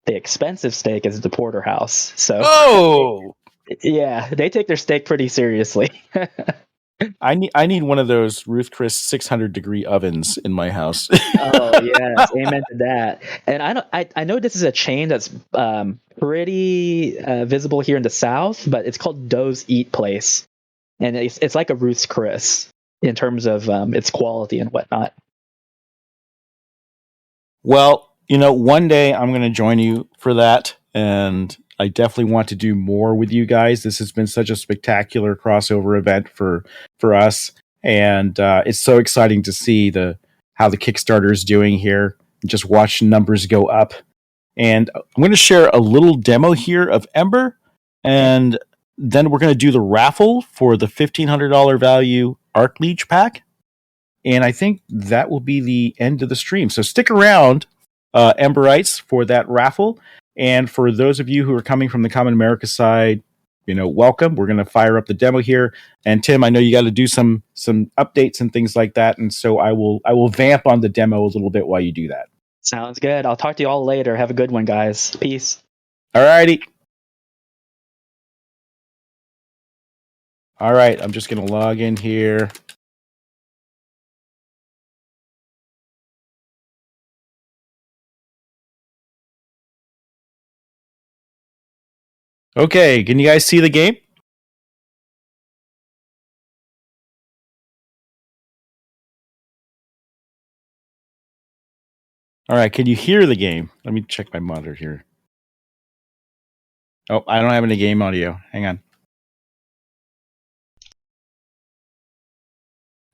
The expensive steak is the porterhouse. So, yeah, they take their steak pretty seriously. I need one of those Ruth Chris 600-degree ovens in my house. Oh yes, amen to that. And I know this is a chain that's pretty visible here in the South, but it's called Doe's Eat Place, and it's like a Ruth's Chris in terms of its quality and whatnot. Well, one day I'm going to join you for that, and I definitely want to do more with you guys. This has been such a spectacular crossover event for us, and it's so exciting to see how the Kickstarter is doing here. Just watch numbers go up, and I'm going to share a little demo here of Ember, and then we're going to do the raffle for the $1,500 value Arc Leech pack. And I think that will be the end of the stream. So stick around, Emberites, for that raffle. And for those of you who are coming from the Kamen America side, welcome. We're going to fire up the demo here. And Tim, I know you got to do some updates and things like that. And so I will vamp on the demo a little bit while you do that. Sounds good. I'll talk to you all later. Have a good one, guys. Peace. All righty. All right. I'm just going to log in here. Okay, can you guys see the game? All right, can you hear the game? Let me check my monitor here. Oh, I don't have any game audio. Hang on.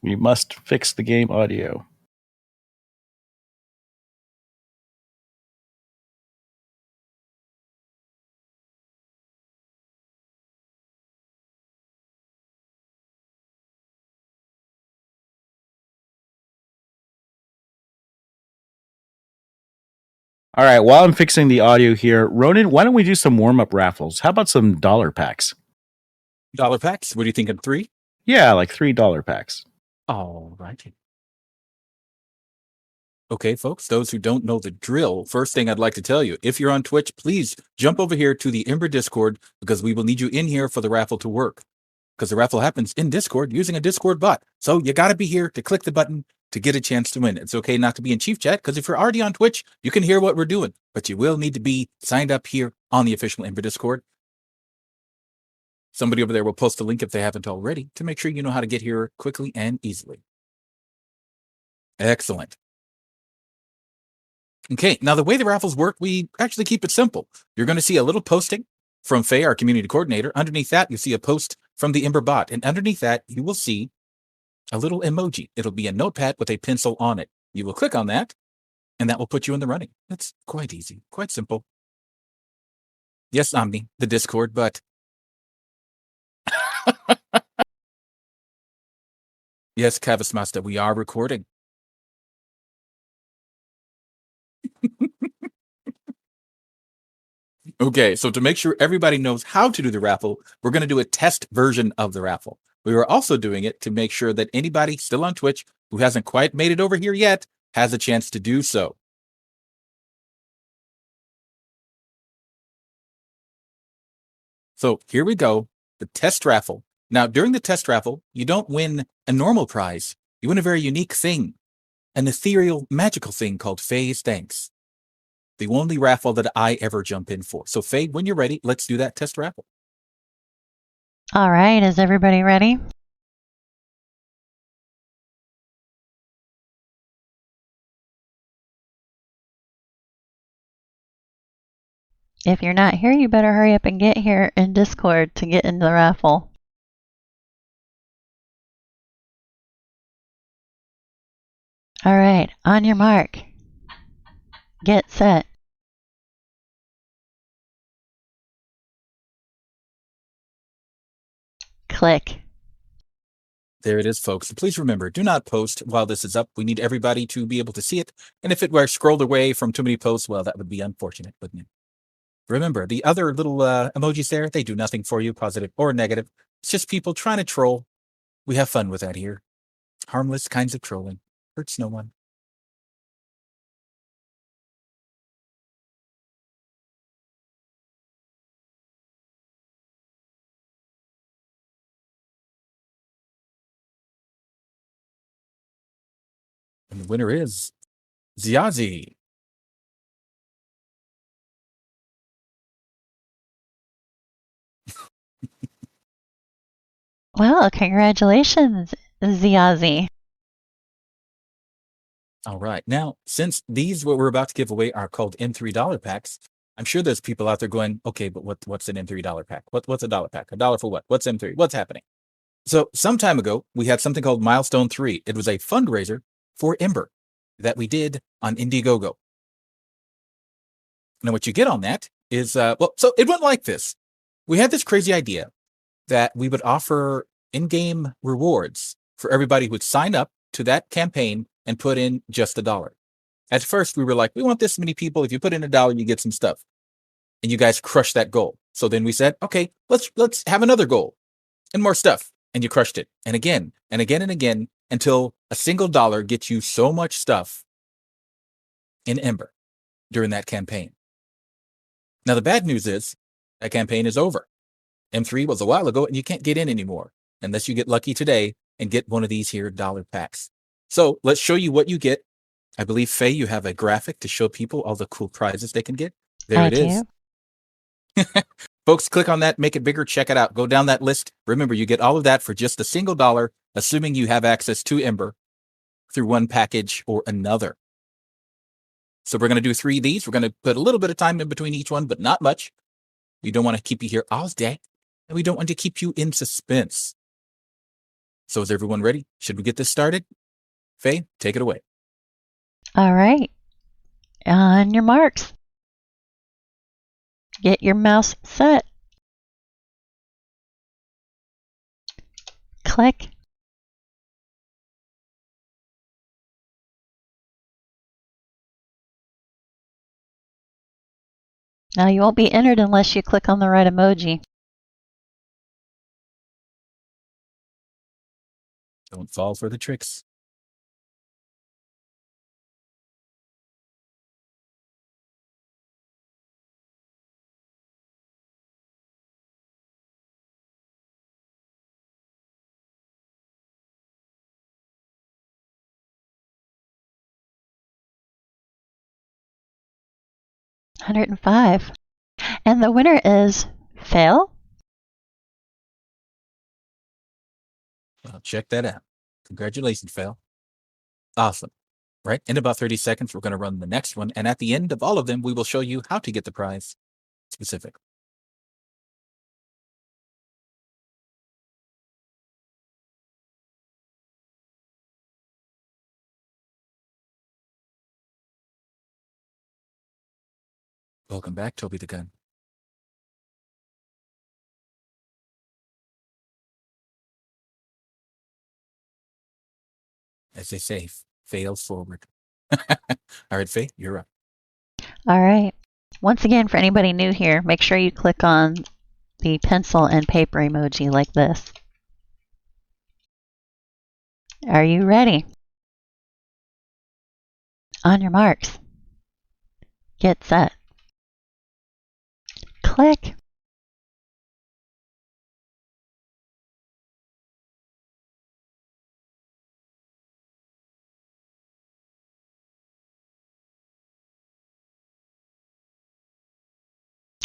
We must fix the game audio. All right, while I'm fixing the audio here, Ronyn, why don't we do some warm-up raffles? How about some dollar packs? Dollar packs? What are you thinking? 3? Yeah, like $3 packs. All righty. Okay, folks, those who don't know the drill, first thing I'd like to tell you, if you're on Twitch, please jump over here to the Ember Discord because we will need you in here for the raffle to work. Because the raffle happens in Discord using a Discord bot. So you got to be here to click the button to get a chance to win. It's okay not to be in Chief Chat because if you're already on Twitch, you can hear what we're doing. But you will need to be signed up here on the official Ember Discord. Somebody over there will post a link if they haven't already to make sure you know how to get here quickly and easily. Excellent. Okay, now the way the raffles work, we actually keep it simple. You're going to see a little posting from Faye, our community coordinator. Underneath that, you see a post from the Ember bot. And underneath that, you will see a little emoji. It'll be a notepad with a pencil on it. You will click on that, and that will put you in the running. It's quite easy, quite simple. Yes, Omni, the Discord, but... Yes, Kavasmasta, we are recording. Okay, so to make sure everybody knows how to do the raffle, we're going to do a test version of the raffle. We are also doing it to make sure that anybody still on Twitch who hasn't quite made it over here yet has a chance to do so. So here we go, the test raffle. Now, during the test raffle, you don't win a normal prize. You win a very unique thing, an ethereal, magical thing called Faye's Thanks. The only raffle that I ever jump in for. So Faye, when you're ready, let's do that test raffle. All right, is everybody ready? If you're not here, you better hurry up and get here in Discord to get into the raffle. All right, on your mark. Get set. Click. There it is, folks. Please remember, do not post while this is up. We need everybody to be able to see it. And if it were scrolled away from too many posts, well, that would be unfortunate, wouldn't it? Remember, the other little emojis there, they do nothing for you, positive or negative. It's just people trying to troll. We have fun with that here. Harmless kinds of trolling. Hurts no one. And the winner is Ziazi. Well, congratulations, Ziazi. All right. Now, since these, what we're about to give away, are called M3 packs, I'm sure there's people out there going, okay, but what's an M3 pack? What's a dollar pack? A dollar for what? What's M3? What's happening? So some time ago, we had something called Milestone 3. It was a fundraiser for Ember that we did on Indiegogo. Now, what you get on that is, so it went like this. We had this crazy idea that we would offer in-game rewards for everybody who would sign up to that campaign and put in just $1. At first, we were like, we want this many people. If you put in $1, you get some stuff. And you guys crushed that goal. So then we said, okay, let's have another goal and more stuff. And you crushed it. And again, and again, and again, until a single dollar gets you so much stuff in Ember during that campaign. Now, the bad news is that campaign is over. M3 was a while ago, and you can't get in anymore unless you get lucky today and get one of these here dollar packs. So let's show you what you get. I believe, Faye, you have a graphic to show people all the cool prizes they can get. There it is. Folks, click on that, make it bigger, check it out. Go down that list. Remember, you get all of that for just a single dollar, assuming you have access to Ember through one package or another. So we're going to do 3 of these. We're going to put a little bit of time in between each one, but not much. We don't want to keep you here all day, and we don't want to keep you in suspense. So is everyone ready? Should we get this started? Faye, take it away. All right. On your marks. Get your mouse set. Click. Now, you won't be entered unless you click on the right emoji. Don't fall for the tricks. $105. And the winner is Fail. Well, check that out. Congratulations, Phil. Awesome. Right? In about 30 seconds, we're going to run the next one. And at the end of all of them, we will show you how to get the prize specifically. Welcome back, Toby the Gun. As they say, fail forward. All right, Faye, you're up. All right. Once again, for anybody new here, make sure you click on the pencil and paper emoji like this. Are you ready? On your marks. Get set. Click.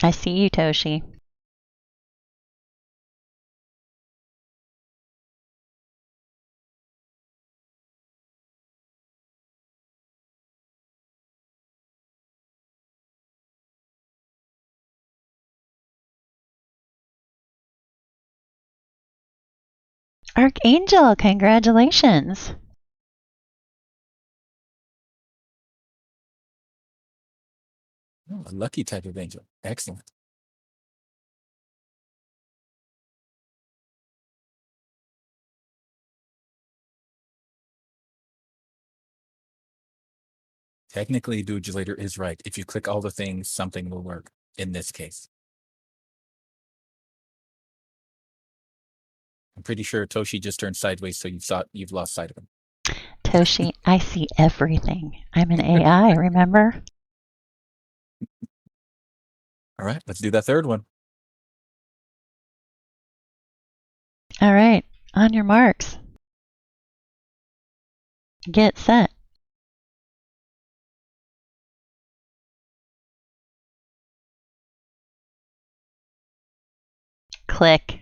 I see you, Toshi. Archangel, congratulations. Oh, a lucky type of angel. Excellent. Technically, Dujulator is right. If you click all the things, something will work in this case. I'm pretty sure Toshi just turned sideways, so you've lost sight of him. Toshi, I see everything. I'm an AI, remember? All right, let's do that third one. All right, on your marks. Get set. Click.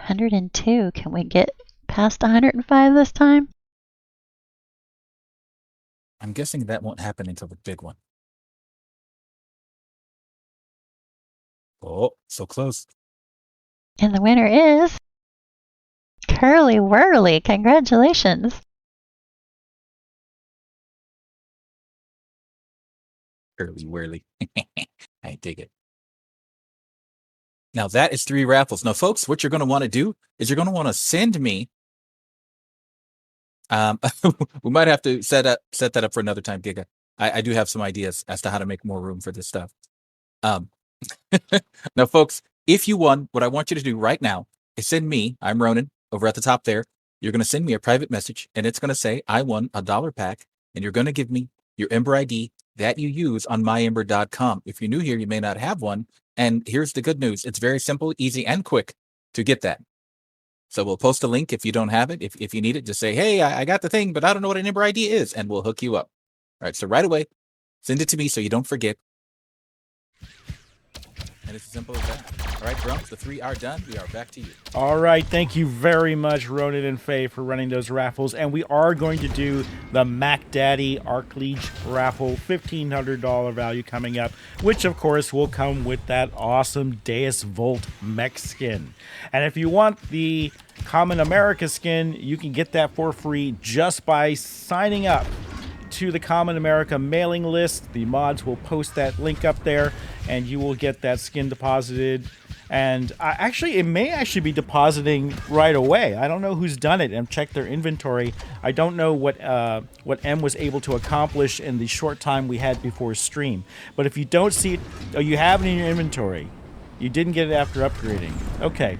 $102. Can we get past $105 this time? I'm guessing that won't happen until the big one. Oh, so close. And the winner is Curly Whirly. Congratulations. Curly whirly. I dig it. Now that is 3 raffles. Now, folks, what you're going to want to do is you're going to want to send me. We might have to set that up for another time, Giga. I do have some ideas as to how to make more room for this stuff. Now, folks, if you won, what I want you to do right now is send me, I'm Ronyn, over at the top there. You're going to send me a private message, and it's going to say, I won a $1 pack, and you're going to give me your Ember ID that you use on myember.com. If you're new here, you may not have one. And here's the good news. It's very simple, easy, and quick to get that. So we'll post a link if you don't have it. If you need it, just say, hey, I got the thing, but I don't know what an Ember ID is, and we'll hook you up. All right, so right away, send it to me so you don't forget. And it's as simple as that. All right, Grumps, the 3 are done. We are back to you. All right, thank you very much, Ronyn and Faye, for running those raffles. And we are going to do the Mac Daddy Archliege raffle, $1,500 value coming up, which of course will come with that awesome Deus Vult mech skin. And if you want the Kamen America skin, you can get that for free just by signing up to the Common America mailing list. The mods will post that link up there, and you will get that skin deposited. And it may actually be depositing right away. I don't know who's done it and checked their inventory. I don't know what M was able to accomplish in the short time we had before stream. But if you don't see it, or you have it in your inventory, you didn't get it after upgrading. Okay.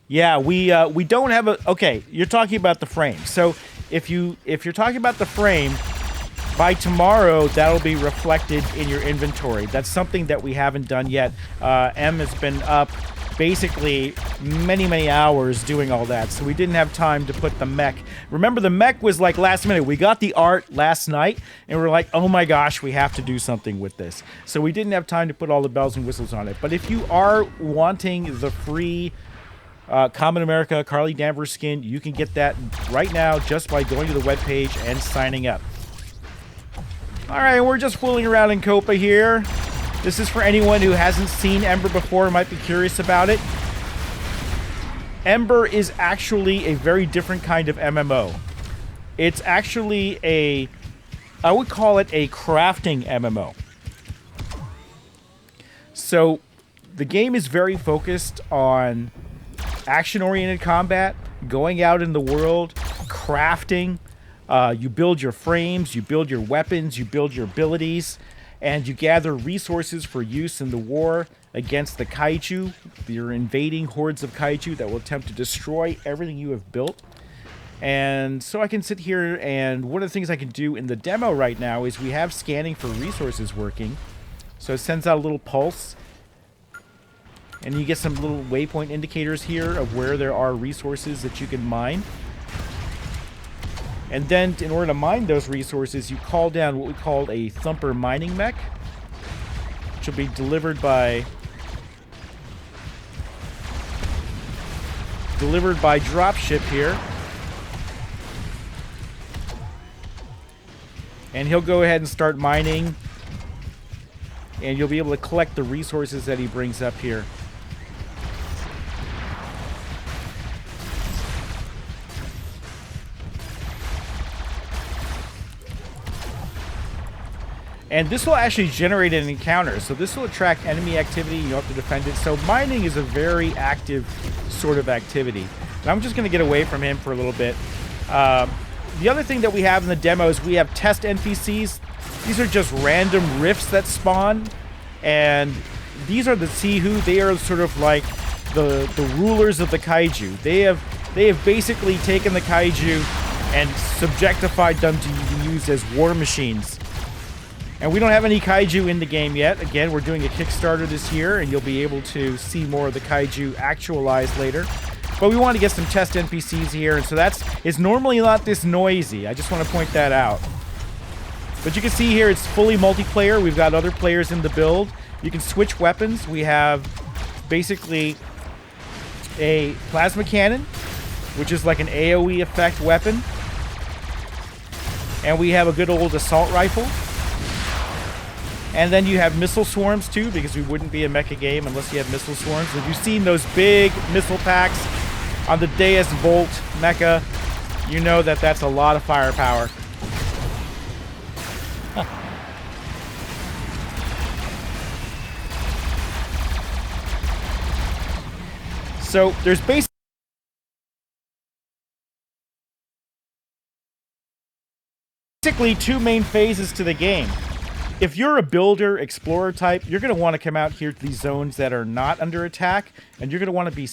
Yeah, we don't have a. Okay, you're talking about the frame. So if you're talking about the frame, by tomorrow that'll be reflected in your inventory. That's something that we haven't done yet. M has been up basically many hours doing all that, so we didn't have time to put the mech. Remember, the mech was like last minute. We got the art last night, and we're like, oh my gosh, we have to do something with this. So we didn't have time to put all the bells and whistles on it. But if you are wanting the free Common America Carly Danvers skin, you can get that right now just by going to the webpage and signing up. Alright, we're just fooling around in Copa here. This is for anyone who hasn't seen Ember before and might be curious about it. Ember is actually a very different kind of MMO. It's actually I would call it a crafting MMO. So, the game is very focused on action-oriented combat, going out in the world, crafting. You build your frames, you build your weapons, you build your abilities, and you gather resources for use in the war against the kaiju. You're invading hordes of kaiju that will attempt to destroy everything you have built. And so I can sit here, and one of the things I can do in the demo right now is we have scanning for resources working. So it sends out a little pulse, and you get some little waypoint indicators here of where there are resources that you can mine. And then, in order to mine those resources, you call down what we call a thumper mining mech, which will be delivered by dropship here. And he'll go ahead and start mining, and you'll be able to collect the resources that he brings up here. And this will actually generate an encounter. So this will attract enemy activity. You don't have to defend it. So mining is a very active sort of activity. And I'm just going to get away from him for a little bit. The other thing that we have in the demo is we have test NPCs. These are just random rifts that spawn. And these are the Sihu. They are sort of like the rulers of the kaiju. They have basically taken the kaiju and subjectified them to be used as war machines. And we don't have any kaiju in the game yet. Again, we're doing a Kickstarter this year, and you'll be able to see more of the kaiju actualized later. But we want to get some test NPCs here, and so it's normally not this noisy. I just want to point that out. But you can see here it's fully multiplayer. We've got other players in the build. You can switch weapons. We have basically a plasma cannon, which is like an AoE effect weapon. And we have a good old assault rifle. And then you have missile swarms too, because we wouldn't be a mecha game unless you have missile swarms. If you've seen those big missile packs on the Deus Vult mecha, you know that that's a lot of firepower. So there's basically two main phases to the game. If you're a builder, explorer type, you're going to want to come out here to these zones that are not under attack, and you're going to want to be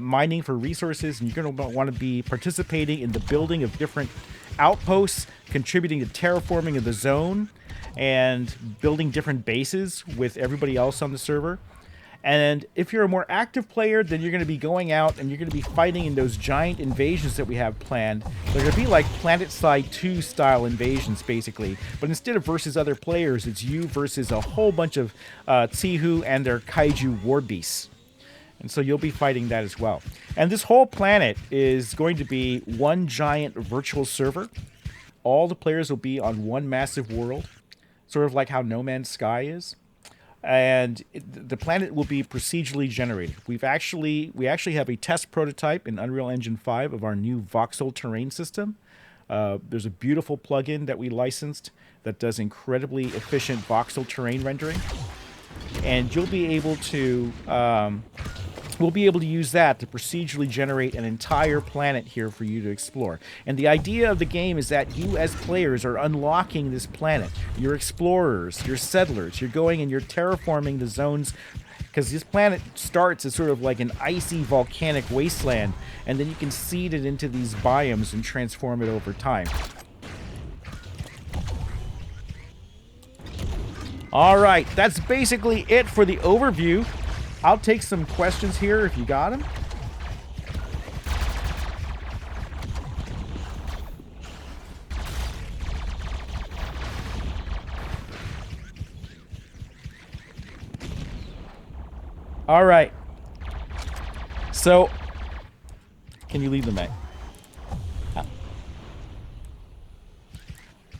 mining for resources, and you're going to want to be participating in the building of different outposts, contributing to terraforming of the zone, and building different bases with everybody else on the server. And if you're a more active player, then you're going to be going out and you're going to be fighting in those giant invasions that we have planned. They're going to be like PlanetSide 2 style invasions, basically. But instead of versus other players, it's you versus a whole bunch of Tsihu and their kaiju war beasts. And so you'll be fighting that as well. And this whole planet is going to be one giant virtual server. All the players will be on one massive world, sort of like how No Man's Sky is. And the planet will be procedurally generated. We actually have a test prototype in Unreal Engine 5 of our new voxel terrain system. There's a beautiful plugin that we licensed that does incredibly efficient voxel terrain rendering, and you'll be able to we'll be able to use that to procedurally generate an entire planet here for you to explore. And the idea of the game is that you as players are unlocking this planet. You're explorers, you're settlers, you're going and you're terraforming the zones, because this planet starts as sort of like an icy volcanic wasteland, and then you can seed it into these biomes and transform it over time. All right, that's basically it for the overview. I'll take some questions here if you got them. All right. So, can you leave the mech?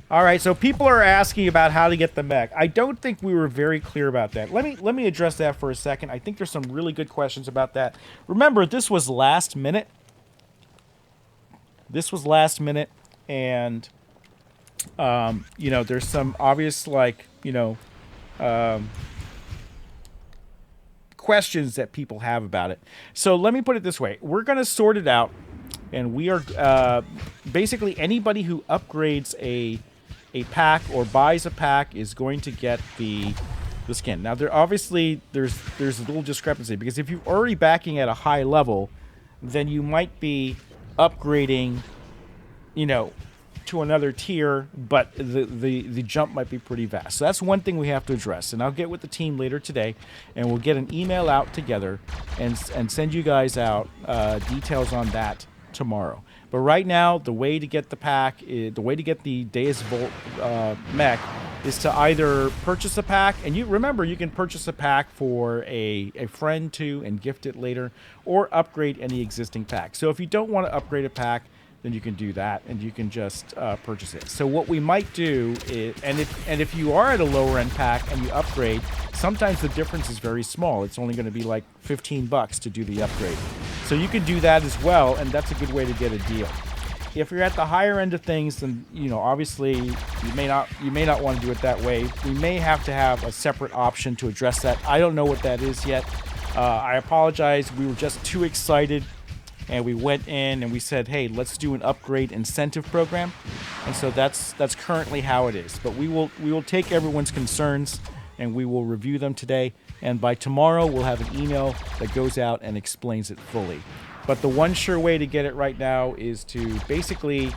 All right, so people are asking about how to get the mech. I don't think we were very clear about that. Let me address that for a second. I think there's some really good questions about that. Remember, this was last minute. This was last minute, and you know, there's some obvious, like, you know, questions that people have about it. So let me put it this way: we're gonna sort it out, and we are basically anybody who upgrades a pack or buys a pack is going to get the skin. Now, there's a little discrepancy, because if you're already backing at a high level, then you might be upgrading, you know, to another tier, but the jump might be pretty vast. So that's one thing we have to address, and I'll get with the team later today, and we'll get an email out together and send you guys out details on that tomorrow. But right now, the way to get the pack, the way to get the Deus Vult mech, is to either purchase a pack, and you remember you can purchase a pack for a friend too and gift it later, or upgrade any existing pack. So if you don't want to upgrade a pack, then you can do that, and you can just purchase it. So what we might do is, and if you are at a lower end pack and you upgrade, sometimes the difference is very small. It's only going to be like $15 to do the upgrade. So you can do that as well, and that's a good way to get a deal. If you're at the higher end of things, then, you know, obviously you may not want to do it that way. We may have to have a separate option to address that. I don't know what that is yet. I apologize. We were just too excited, and we went in and we said, hey, let's do an upgrade incentive program. And so that's currently how it is. But we will take everyone's concerns, and we will review them today. And by tomorrow, we'll have an email that goes out and explains it fully. But the one sure way to get it right now is to basically,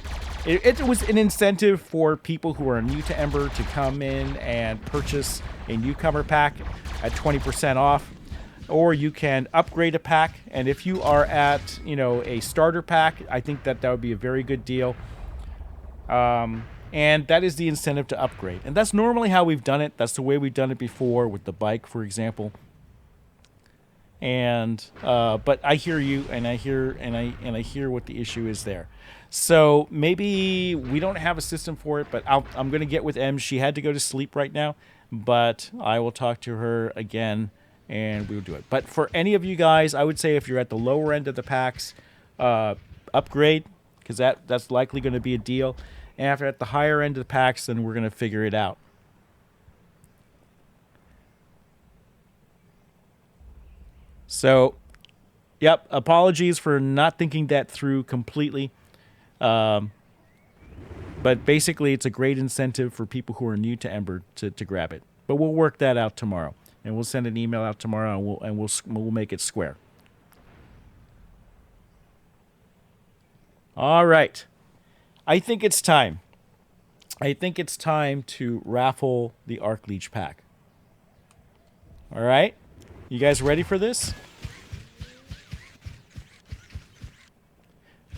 it was an incentive for people who are new to Ember to come in and purchase a newcomer pack at 20% off. Or you can upgrade a pack, and if you are at, you know, a starter pack, I think that would be a very good deal. And that is the incentive to upgrade, and that's normally how we've done it. That's the way we've done it before with the bike, for example. And but I hear you, and I hear what the issue is there. So maybe we don't have a system for it, but I'm going to get with Em. She had to go to sleep right now, but I will talk to her again, and we'll do it. But for any of you guys, I would say if you're at the lower end of the packs, upgrade, because that's likely going to be a deal. And if you're at the higher end of the packs, then we're going to figure it out. So, yep, apologies for not thinking that through completely. But basically, it's a great incentive for people who are new to Ember to grab it. But we'll work that out tomorrow. And we'll send an email out tomorrow, and we'll make it square. All right. I think it's time. I think it's time to raffle the Archleech pack. All right? You guys ready for this?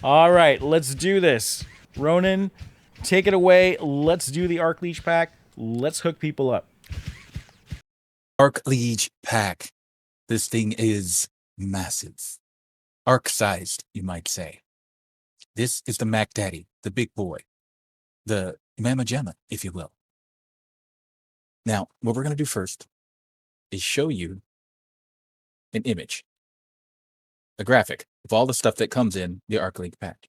All right, let's do this. Ronyn, take it away. Let's do the Archleech pack. Let's hook people up. Archleech pack. This thing is massive. Arc-sized, you might say. This is the Mac Daddy, the big boy. The Mama Gemma, if you will. Now, what we're going to do first is show you an image, a graphic of all the stuff that comes in the Archleech pack.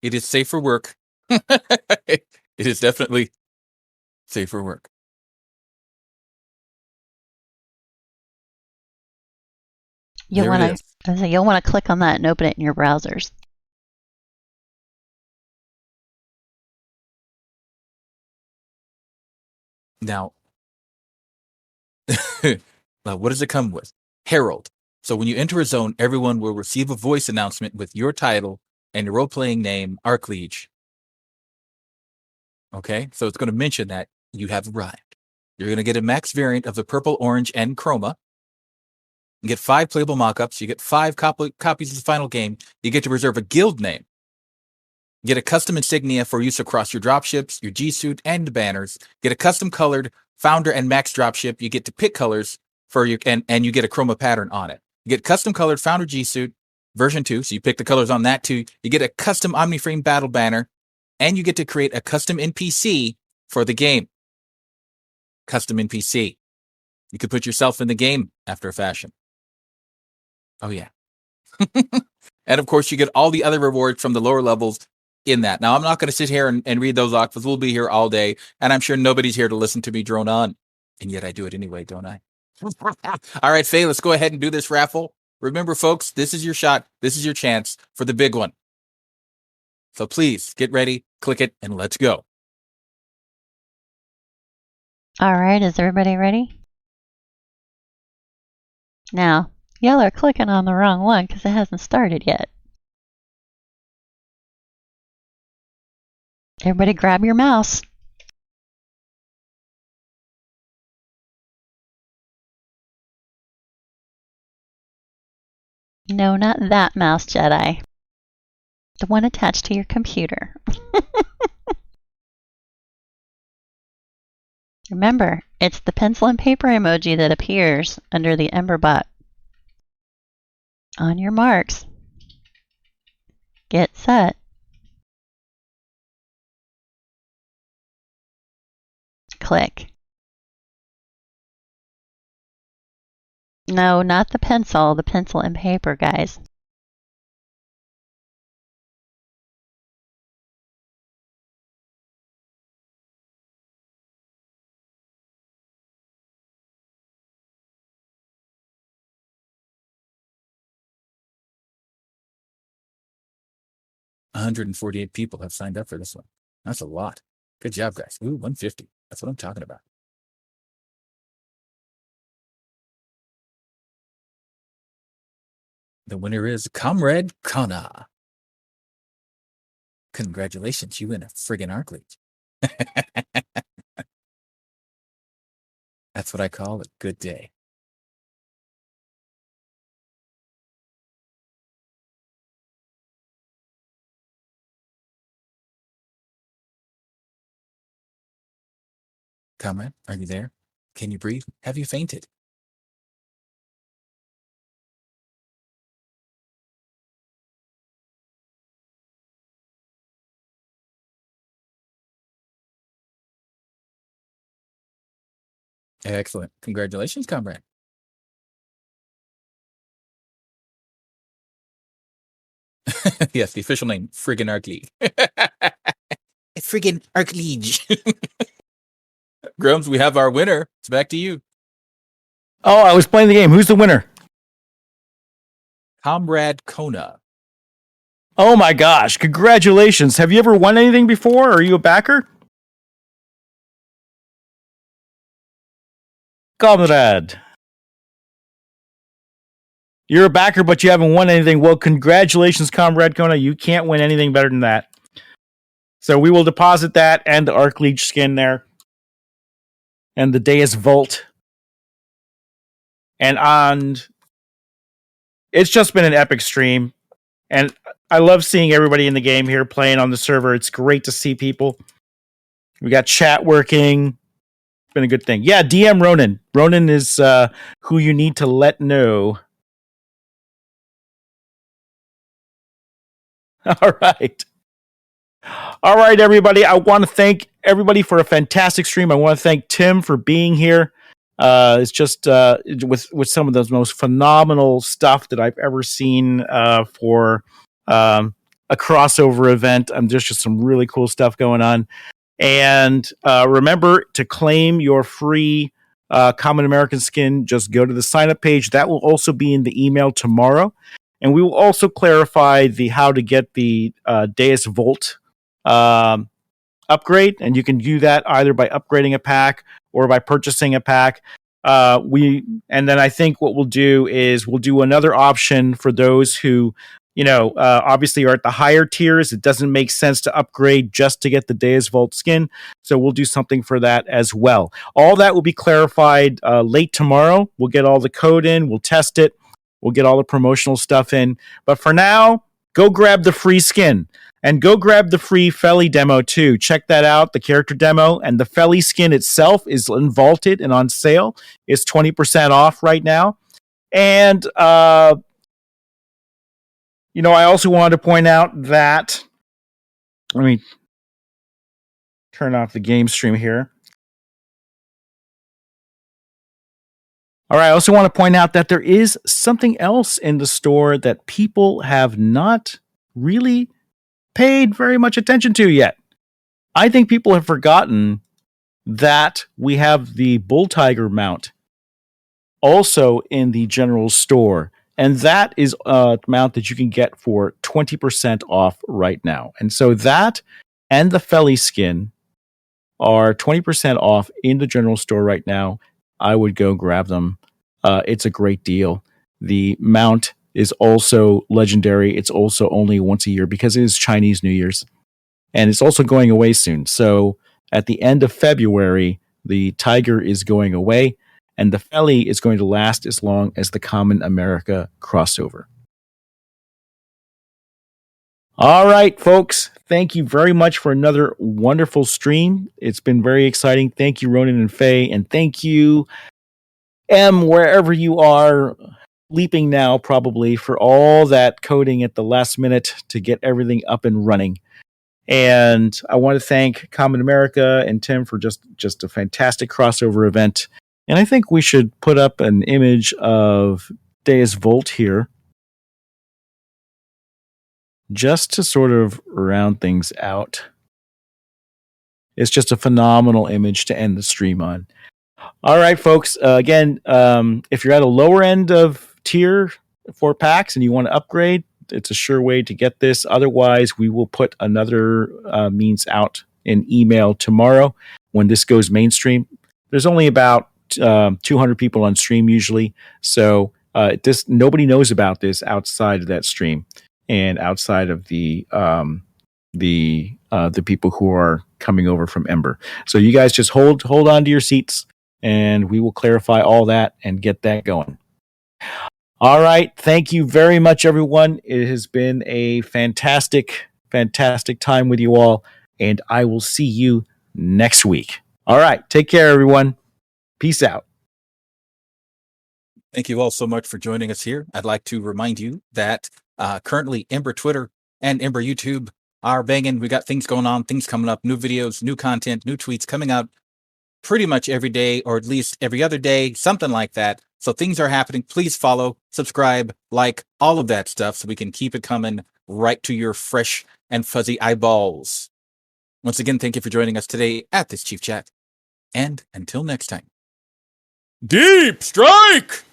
It is safe for work. It is definitely safe for work. You'll want to click on that and open it in your browsers. Now, what does it come with? Herald. So when you enter a zone, everyone will receive a voice announcement with your title and your role-playing name, Archliege. Okay, so it's going to mention that you have arrived. You're going to get a max variant of the purple, orange, and chroma. You get 5 playable mockups. You get 5 copies of the final game. You get to reserve a guild name. You get a custom insignia for use across your dropships, your G-Suit, and banners. You get a custom colored founder and max dropship. You get to pick colors for your and you get a chroma pattern on it. You get custom colored founder G-Suit version 2, so you pick the colors on that too. You get a custom Omniframe battle banner, and you get to create a custom NPC for the game. Custom NPC. You could put yourself in the game after a fashion. Oh, yeah. And, of course, you get all the other rewards from the lower levels in that. Now, I'm not going to sit here and read those off because we'll be here all day, and I'm sure nobody's here to listen to me drone on. And yet I do it anyway, don't I? All right, Faye, let's go ahead and do this raffle. Remember, folks, this is your shot. This is your chance for the big one. So please get ready, click it, and let's go. All right, is everybody ready? Now, y'all are clicking on the wrong one because it hasn't started yet. Everybody grab your mouse. No, not that mouse, Jedi. The one attached to your computer. Remember, it's the pencil and paper emoji that appears under the Emberbot. On your marks. Get set. Click. No, not the pencil and paper, guys. $148 people have signed up for this one. That's a lot. Good job, guys. Ooh, 150. That's what I'm talking about. The winner is Comrade Kana. Congratulations, you win a friggin' Archliege. That's what I call a good day. Comrade, are you there? Can you breathe? Have you fainted? Excellent. Congratulations, Comrade. Yes, the official name, friggin' Archliege. Friggin' Archliege. Grums, we have our winner. It's back to you. Oh, I was playing the game. Who's the winner? Comrade Kona. Oh my gosh, congratulations. Have you ever won anything before? Are you a backer? Comrade. You're a backer, but you haven't won anything. Well, congratulations, Comrade Kona. You can't win anything better than that. So we will deposit that and the Archliege skin there. And the Deus Vult. And it's just been an epic stream. And I love seeing everybody in the game here playing on the server. It's great to see people. We got chat working. It's been a good thing. Yeah, DM Ronyn. Ronyn is who you need to let know. All right. All right, everybody. I want to thank everybody for a fantastic stream. I want to thank Tim for being here. It's just with some of the most phenomenal stuff that I've ever seen for a crossover event. There's just some really cool stuff going on. And remember to claim your free Common American skin. Just go to the sign up page. That will also be in the email tomorrow. And we will also clarify the how to get the Deus Vult upgrade. And you can do that either by upgrading a pack or by purchasing a pack. And then I think what we'll do is we'll do another option for those who, obviously are at the higher tiers. It doesn't make sense to upgrade just to get the Deus Vult skin. So we'll do something for that as well. All that will be clarified late tomorrow. We'll get all the code in. We'll test it. We'll get all the promotional stuff in. But for now, go grab the free skin. And go grab the free Feli demo too. Check that out, the character demo. And the Feli skin itself is vaulted and on sale. It's 20% off right now. And I also wanted to point out that, let me turn off the game stream here. All right, I also want to point out that there is something else in the store that people have not really paid very much attention to yet. I think people have forgotten that we have the Bull Tiger mount also in the general store. And that is a mount that you can get for 20% off right now. And so that and the Feli skin are 20% off in the general store right now. I would go grab them. It's a great deal. The mount is also legendary. It's also only once a year because it is Chinese New Year's. And it's also going away soon. So at the end of February, the Tiger is going away. And the Feli is going to last as long as the Common America crossover. All right, folks. Thank you very much for another wonderful stream. It's been very exciting. Thank you, Ronyn and Faye. And thank you, M, wherever you are, leaping now probably, for all that coding at the last minute to get everything up and running. And I want to thank Common America and Tim for just a fantastic crossover event. And I think we should put up an image of Deus Vult here just to sort of round things out. It's just a phenomenal image to end the stream on. All right, folks. Again, if you're at a lower end of tier for packs and you want to upgrade, it's a sure way to get this. Otherwise, we will put another means out in email tomorrow when this goes mainstream. There's only about 200 people on stream usually, so nobody knows about this outside of that stream and outside of the people who are coming over from Ember. So you guys just hold on to your seats, and we will clarify all that and get that going. All right, thank you very much, everyone. It has been a fantastic time with you all, and I will see you next week. All right, take care, everyone. Peace out. Thank you all so much for joining us here. I'd like to remind you that currently Ember Twitter and Ember YouTube are banging. We got things going on, things coming up, new videos, new content, new tweets coming out pretty much every day, or at least every other day, something like that. So things are happening. Please follow, subscribe, like, all of that stuff so we can keep it coming right to your fresh and fuzzy eyeballs. Once again, thank you for joining us today at this Chief Chat. And until next time. Deep Strike!